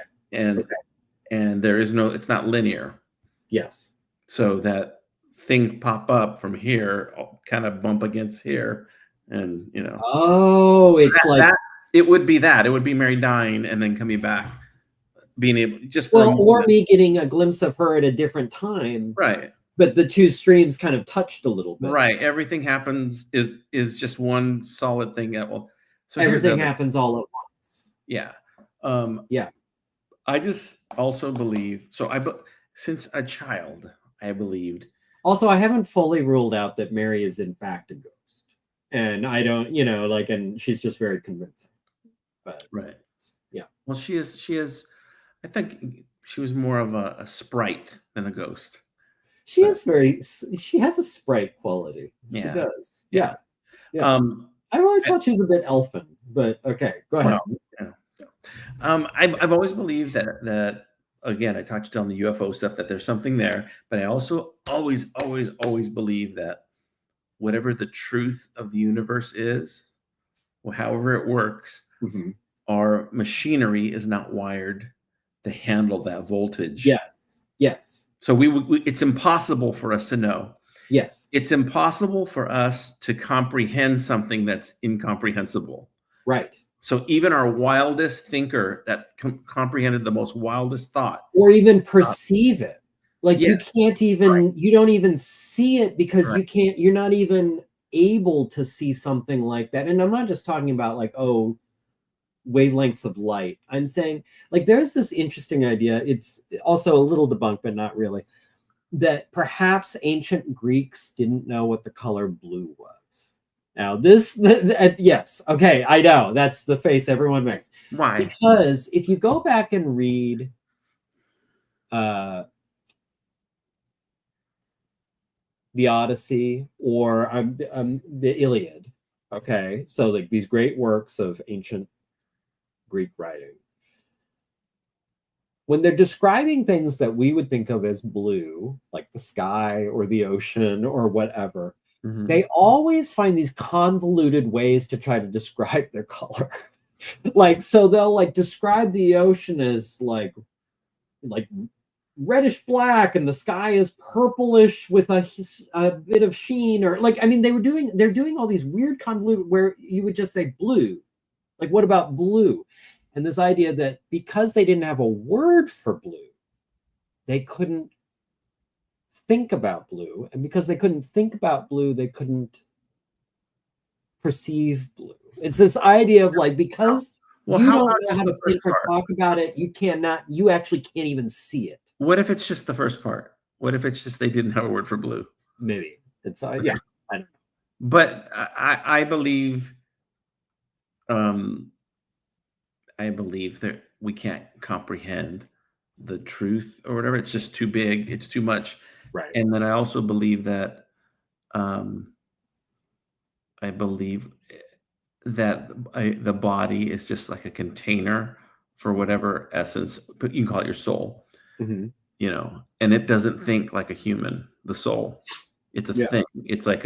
And there is no, it's not linear. Yes. So that thing pop up from here, kind of bump against here, and Oh, it's it would be that. It would be Mary dying and then coming back, being able just or me getting a glimpse of her at a different time, right? But the 2 streams kind of touched a little bit, right? Everything happens is just one solid thing. So everything happens all at once. Yeah. Yeah. I just also believe since a child, I believed. Also, I haven't fully ruled out that Mary is in fact a ghost, and I don't, and she's just very convincing. But right, yeah. Well, she is. I think she was more of a sprite than a ghost. She has a sprite quality. Yeah. She does. Yeah. I've always thought she was a bit elfin, but okay, go ahead. I've always believed that again, I touched on the UFO stuff, that there's something there, but I also always believe that whatever the truth of the universe is, however it works, our machinery is not wired to handle that voltage. Yes. Yes. So it's impossible for us to know. Yes. It's impossible for us to comprehend something that's incomprehensible. Right. So even our wildest thinker that comprehended the most wildest thought, or even perceive it, like you can't even, you don't even see it because you're not even able to see something like that. And I'm not just talking about like, oh, wavelengths of light. I'm saying like there's this interesting idea. It's also a little debunked, but not really, that perhaps ancient Greeks didn't know what the color blue was. Now yes, okay, I know that's the face everyone makes. Why? Because if you go back and read the Odyssey or the Iliad, okay, so like these great works of ancient Greek writing, when they're describing things that we would think of as blue, like the sky or the ocean or whatever, they always find these convoluted ways to try to describe their color. Like, so they'll like describe the ocean as like reddish black and the sky is purplish with a bit of sheen, or like, I mean, they're doing all these weird convoluted where you would just say blue. Like, what about blue? And this idea that because they didn't have a word for blue, they couldn't think about blue. And because they couldn't think about blue, they couldn't perceive blue. It's this idea of like, because you don't know how to think or talk about it, you actually can't even see it. What if it's just the first part? What if it's just they didn't have a word for blue? Maybe. It's yeah, I don't know. But I believe that we can't comprehend the truth or whatever. It's just too big. It's too much. Right. And then I also believe that the body is just like a container for whatever essence, but you can call it your soul, you know, and it doesn't think like a human, the soul. It's a thing. It's like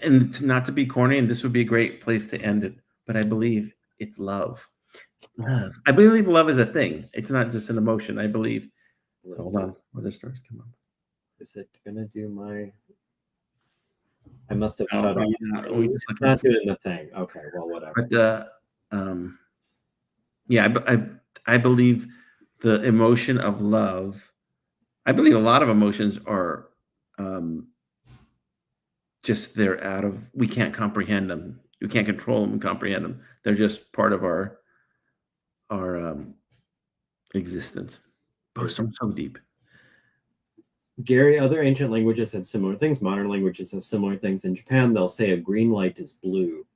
and not to be corny, and this would be a great place to end it, but I believe it's love. Love. I believe love is a thing. It's not just an emotion. I believe. Hold on, where the stars come up. Is it gonna do my? I must have shut off. It's not doing the thing. Okay, well, whatever. But yeah, I believe the emotion of love. I believe a lot of emotions are just we can't comprehend them. We can't control them and comprehend them. They're just part of our existence. So deep. Gary, other ancient languages had similar things. Modern languages have similar things. In Japan, they'll say a green light is blue.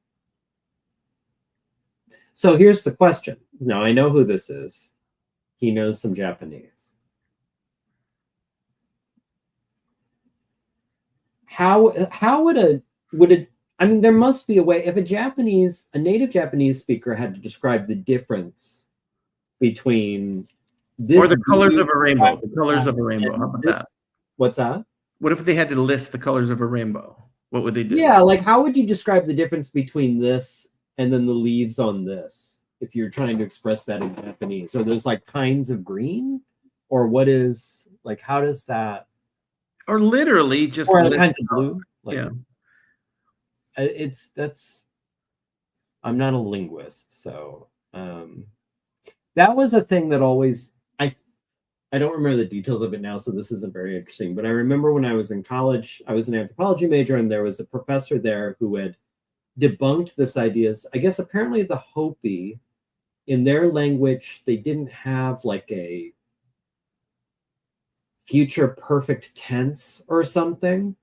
So here's the question. Now, I know who this is. He knows some Japanese. How would I mean, there must be a way. If a native Japanese speaker had to describe the difference between this or the colors of a rainbow. The colors of a rainbow. How about that? What's that? What if they had to list the colors of a rainbow? What would they do? Yeah, like how would you describe the difference between this and then the leaves on this if you're trying to express that in Japanese? Are those like kinds of green? Or what is, like, how does that? Or literally just or kinds of blue? Like, yeah. I'm not a linguist, so that was a thing that always, I don't remember the details of it now, so this isn't very interesting. But I remember when I was in college, I was an anthropology major, and there was a professor there who had debunked this idea. I guess apparently the Hopi, in their language, they didn't have like a future perfect tense or something.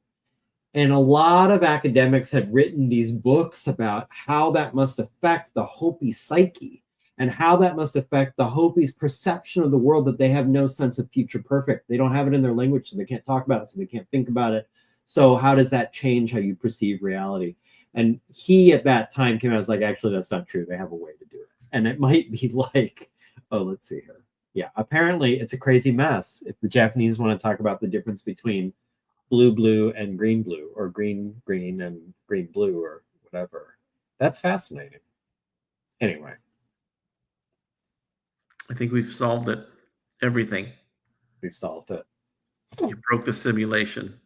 And a lot of academics had written these books about how that must affect the Hopi psyche, and how that must affect the Hopi's perception of the world, that they have no sense of future perfect. They don't have it in their language, so they can't talk about it, so they can't think about it. So how does that change how you perceive reality? And he at that time came out as like, actually, that's not true. They have a way to do it. And it might be like, oh, let's see here. Yeah, apparently it's a crazy mess if the Japanese want to talk about the difference between blue and green blue, or green and green blue, or whatever. That's fascinating. Anyway, I think we've solved it. Everything. we've solved it. You broke the simulation.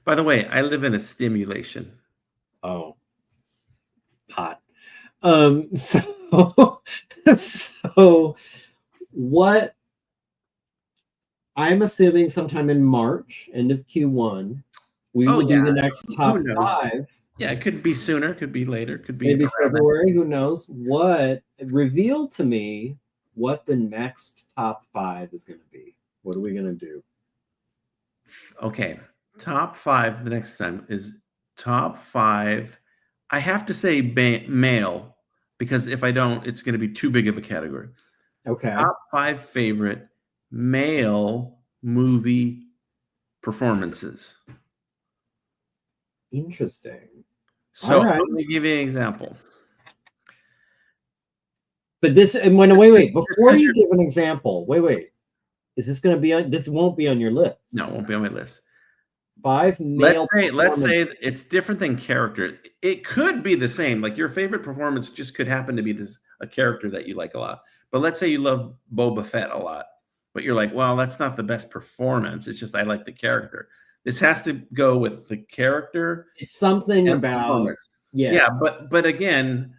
By the way, I live in a stimulation. Oh, hot. So, so what I'm assuming sometime in March, end of Q1, we will do the next top 5. Yeah, it could be sooner, could be later, could be maybe February. Who knows? Reveal to me what the next top 5 is going to be. What are we going to do? Okay, top 5 the next time is top 5. I have to say male, because if I don't, it's going to be too big of a category. Okay. Top 5 favorite male movie performances. Interesting. So right. Let me give you an example. But this, and wait, before you give an example, wait. Is this going to be on? This won't be on your list. No, it won't be on my list. 5 male. Let's say it's different than character. It could be the same. Like your favorite performance just could happen to be a character that you like a lot. But let's say you love Boba Fett a lot, but you're like, well, that's not the best performance. It's just I like the character. This has to go with the character. It's something about yeah. But again,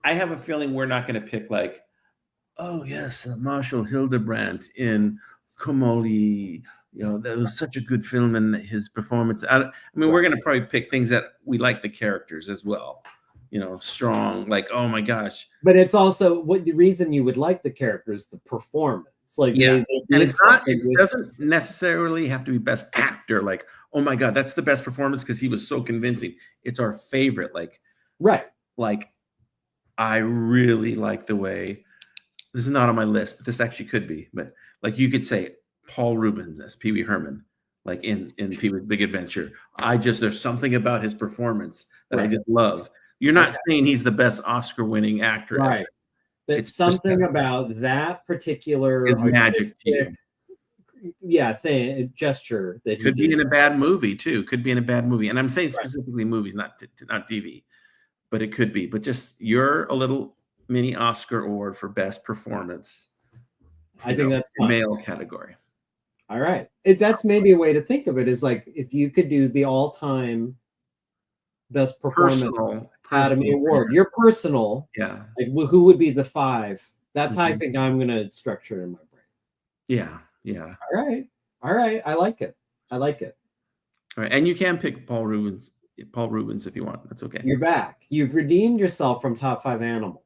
I have a feeling we're not going to pick like, oh yes, Marshall Hildebrandt in Komoli. You know, that was such a good film, and his performance. I mean, we're going to probably pick things that we like the characters as well. You know, strong, like, oh my gosh. But it's also what the reason you would like the characters, the performance. Like, yeah, and it's not. It doesn't necessarily have to be best actor. Like, oh my god, that's the best performance because he was so convincing. It's our favorite. Like, right. Like, I really like the way. This is not on my list, but this actually could be. But like, you could say Paul Rubens as Pee Wee Herman, like in Pee Wee's Big Adventure. There's something about his performance that I just love. You're not saying he's the best Oscar-winning actor, right? Ever. It's something about that particular magic to you. Yeah, gesture that could be in a bad movie too. Could be in a bad movie, and I'm saying specifically movies, not TV, but it could be. But just you're a little mini Oscar award for best performance. I think that's fun. Male category. All right, that's maybe a way to think of it. Is like if you could do the all-time best performance Academy Award, your personal, like who would be the 5? That's how I think I'm going to structure it in my brain. Yeah. All right. I like it. All right, and you can pick Paul Rubens if you want. That's okay. You're back. You've redeemed yourself from top 5 animals.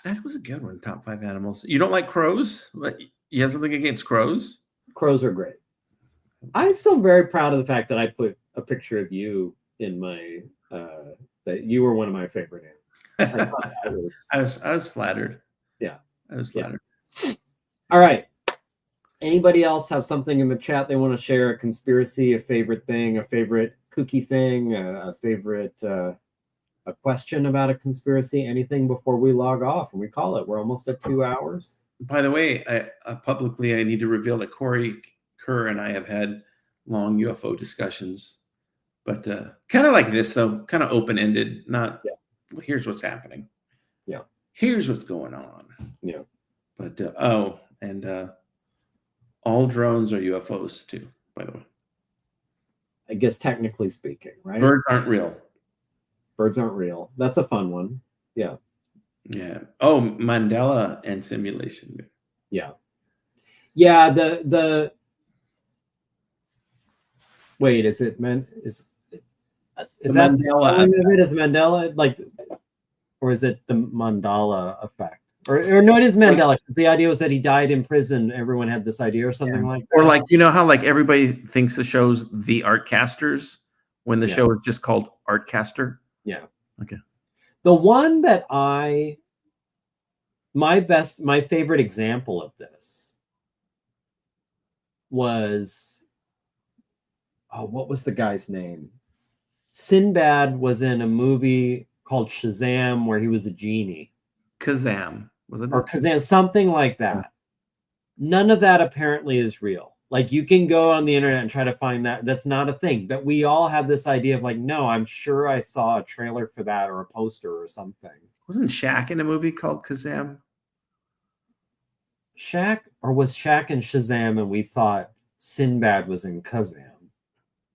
That was a good one. Top 5 animals. You don't like crows? You have something against crows? Crows are great. I'm still very proud of the fact that I put a picture of you in my that you were one of my favorite animals. I was flattered. Yeah, I was flattered. Yeah. All right. Anybody else have something in the chat they want to share? A conspiracy, a favorite thing, a favorite kooky thing, a favorite a question about a conspiracy? Anything before we log off and we call it? We're almost at 2 hours. By the way, publicly I need to reveal that Corey Kerr and I have had long UFO discussions. But kind of like this, though, kind of open-ended, not, well, here's what's happening. Yeah. Here's what's going on. Yeah. But, all drones are UFOs, too, by the way. I guess technically speaking, right? Birds aren't real. Birds aren't real. That's a fun one. Yeah. Yeah. Oh, Mandela and simulation. Yeah. Yeah, the wait, is it is that Mandela like, or is it the Mandela effect? Or no, it is Mandela, because the idea was that he died in prison. Everyone had this idea or something like that. Or like, you know how like everybody thinks the show's The Artcasters when the show is just called Artcaster? Yeah. Okay. The one that my favorite example of this was, what was the guy's name? Sinbad was in a movie called Shazam where he was a genie. Kazam, was it? Or Kazam, something like that. None of that apparently is real. Like you can go on the internet and try to find that. That's not a thing. But we all have this idea of like, no, I'm sure I saw a trailer for that or a poster or something. Wasn't Shaq in a movie called Kazam? Shaq, or was Shaq in Shazam and we thought Sinbad was in Kazam?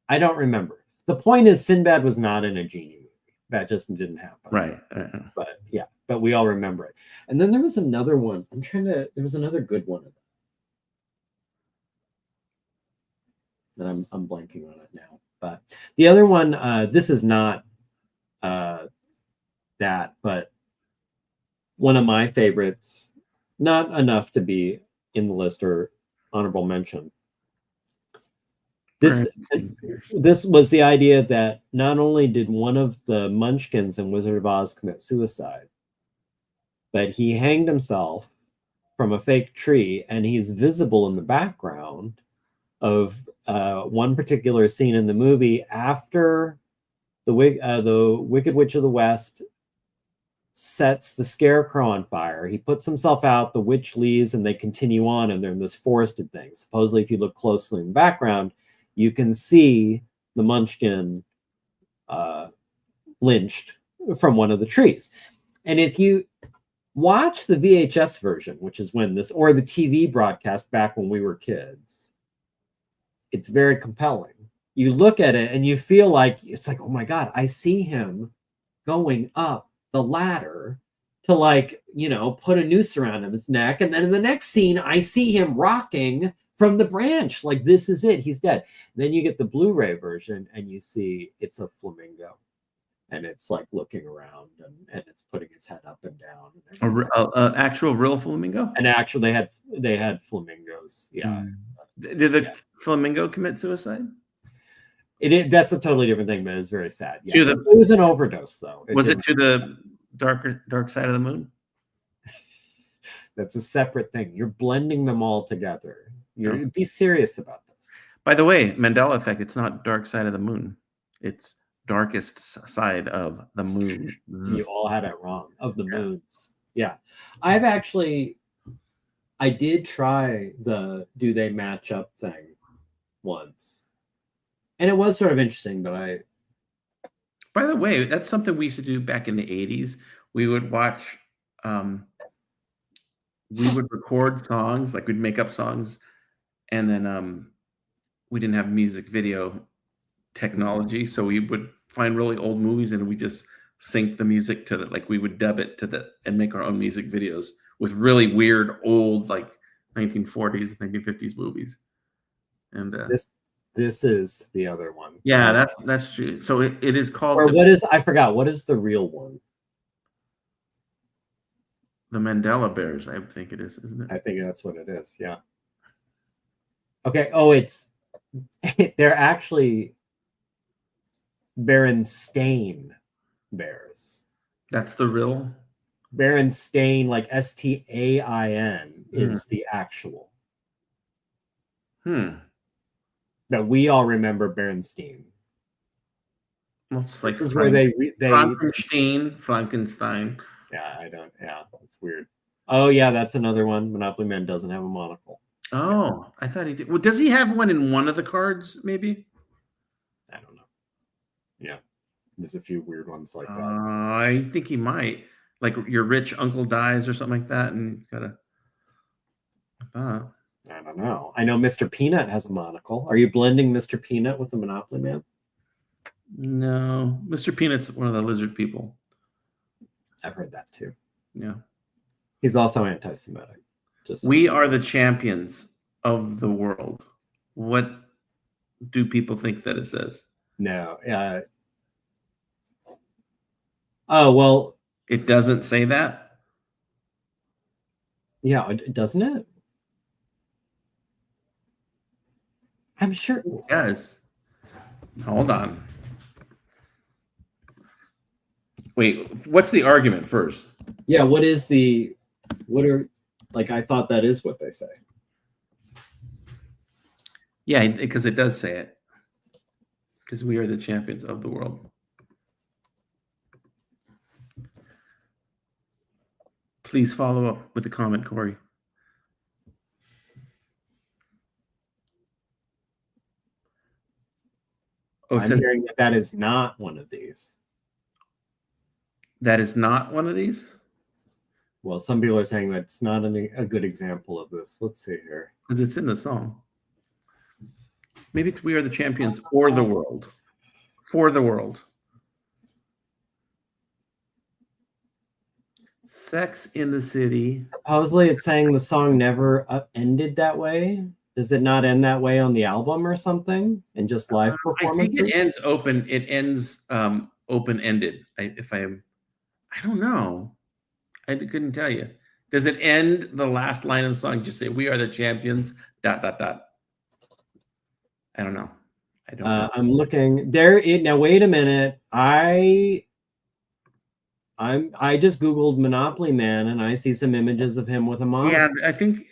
I don't remember. The point is Sinbad was not in a genie movie. That just didn't happen. Right. But yeah, but we all remember it. And then there was another one. There was another good one. And I'm blanking on it now. But the other one, this is not that, but one of my favorites, not enough to be in the list or honorable mention. This was the idea that not only did one of the Munchkins in Wizard of Oz commit suicide, but he hanged himself from a fake tree, and he's visible in the background of one particular scene in the movie after the Wicked Witch of the West sets the Scarecrow on fire. He puts himself out, the witch leaves, and they continue on, and they're in this forested thing. Supposedly, if you look closely in the background, you can see the Munchkin lynched from one of the trees. And if you watch the VHS version, which is when this, or the TV broadcast back when we were kids, it's very compelling. You look at it and you feel like, it's like, oh my God, I see him going up the ladder to like, you know, put a noose around his neck. And then in the next scene, I see him rocking from the branch. Like, this is it. He's dead. Then you get the Blu-ray version and you see it's a flamingo. And it's like looking around and it's putting its head up and down. An actual real flamingo? And actually they had flamingos. Yeah. Did the flamingo commit suicide? That's a totally different thing, but it was very sad. Yeah. It was an overdose, though. Was it to the dark side of the moon? That's a separate thing. You're blending them all together. Be serious about this. By the way, Mandela effect, it's not dark side of the moon. It's darkest side of the moon. You all had it wrong. Of the moons. Yeah. I did try the do they match up thing once. And it was sort of interesting, but by the way, that's something we used to do back in the 80s. We would watch, we would record songs, like we'd make up songs, and then we didn't have music video technology, so we would find really old movies and we just sync the music to like we would dub it to and make our own music videos with really weird old like 1940s, 1950s movies. And this is the other one. Yeah, that's true. So it is called. Or I forgot. What is the real one? The Mandela Bears, I think it is, isn't it? I think that's what it is. Yeah. Okay. Oh, they're actually Berenstain Bears. That's the real. Berenstain, like Stain, is the actual. That we all remember Berenstain. Well, it's like this is where they Frankenstein. Yeah, it's weird. Oh yeah, that's another one. Monopoly Man doesn't have a monocle. Oh, I thought he did. Well, does he have one in one of the cards? Maybe. I don't know. Yeah, there's a few weird ones like that. I think he might. Like your rich uncle dies or something like that, and you gotta. I don't know. I know Mr. Peanut has a monocle. Are you blending Mr. Peanut with the Monopoly Man? No, Mr. Peanut's one of the lizard people. I've heard that too. Yeah. He's also anti-Semitic. We are the champions of the world. What do people think that it says? No. Oh, well. It doesn't say that? Yeah, doesn't it? I'm sure it does. Hold on. Wait, what's the argument first? Yeah, what are I thought that is what they say. Yeah, because it does say it. Because we are the champions of the world. Please follow up with the comment, Corey. I'm hearing that is not one of these. That is not one of these? Well, some people are saying that's not a good example of this. Let's see here. Because it's in the song. Maybe it's We Are the Champions or the World. For the World. Sex in the City. Supposedly it's saying the song never ended that way. Does it not end that way on the album or something? And just live performances? I think it ends open. It ends open-ended. I don't know. I couldn't tell you. Does it end the last line of the song? Just say, "We are the champions." ... I don't know. I don't know. I'm looking there. Now wait a minute. I just Googled Monopoly Man and I see some images of him with a monocle. Yeah, I think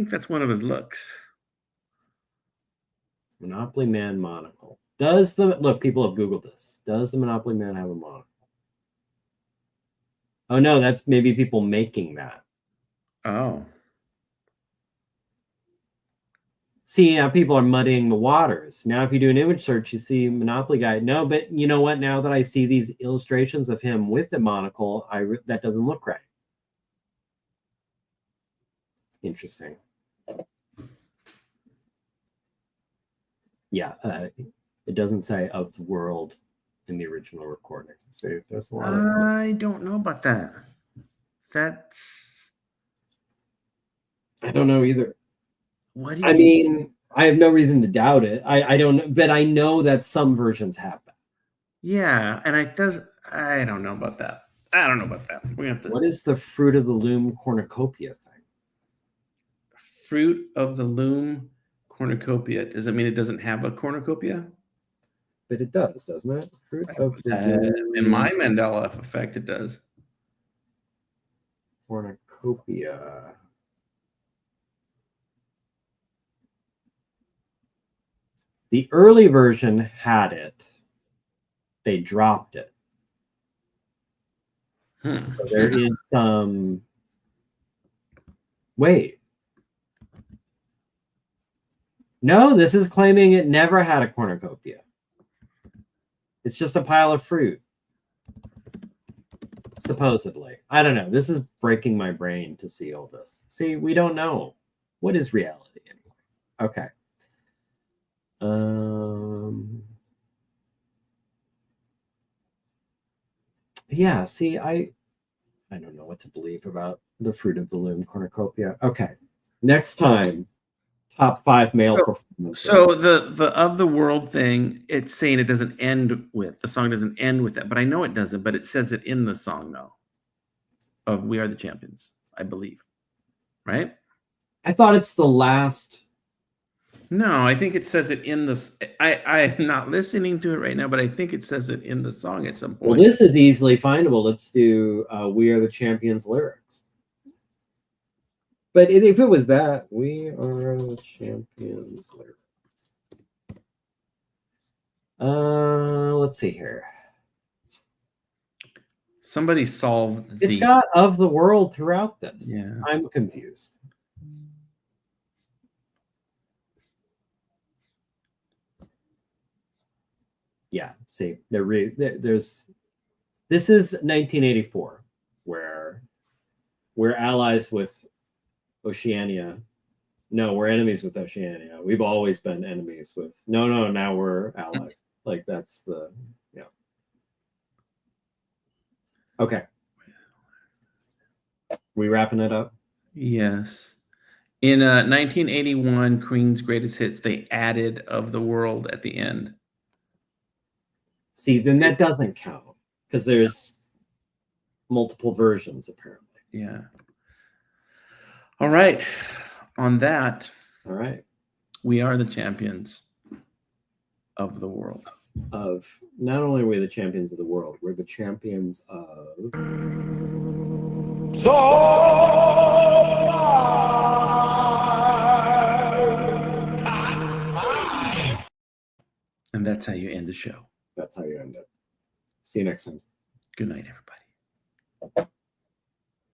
that's one of his looks. Monopoly Man monocle. Look, people have Googled this. Does the Monopoly Man have a monocle? Oh no, that's maybe people making that. Oh. See, now people are muddying the waters. Now, if you do an image search, you see Monopoly guy. No, but you know what? Now that I see these illustrations of him with the monocle, that doesn't look right. Interesting. Yeah, it doesn't say of the world in the original recording. So there's a lot of. I don't know about that. I don't know either. What do you mean, I have no reason to doubt it. I don't know, but I know that some versions have that. Yeah, and I don't know about that. I don't know about that. We have to. What is the Fruit of the Loom cornucopia thing? Fruit of the Loom cornucopia. Does it mean it doesn't have a cornucopia? But it does, doesn't it? Fruit of the Loom. In my Mandela effect, it does. Cornucopia. The early version had it. They dropped it. So there is some. Wait. No, this is claiming it never had a cornucopia. It's just a pile of fruit. Supposedly. I don't know. This is breaking my brain to see all this. See, we don't know. What is reality anyway? Okay. Yeah, see, I don't know what to believe about the Fruit of the Loom cornucopia. Okay. Next time, top 5 male performances. So the of the world thing, it's saying it doesn't end with, the song doesn't end with that, but I know it doesn't, but it says it in the song though. Of We Are the Champions, I believe. Right? I thought it's the last. No, I think it says it in the. I'm not listening to it right now, but I think it says it in the song at some point. Well, this is easily findable. Let's do We Are the Champions lyrics. But if it was that, We Are the Champions lyrics. Let's see here. Somebody solved It's got of the world throughout this. Yeah. I'm confused. Yeah, see, there's this is 1984, where we're allies with Oceania. No, we're enemies with Oceania. We've always been enemies with. No, now we're allies. Like that's the Okay. We wrapping it up? Yes. In 1981, Queen's Greatest Hits, they added Of the World at the end. See, then that doesn't count because there's multiple versions, apparently. Yeah. All right. On that. All right. We are the champions of the world. Of not only are we the champions of the world, we're the champions of. And that's how you end the show. That's how you end it. See you next time. Good night, everybody.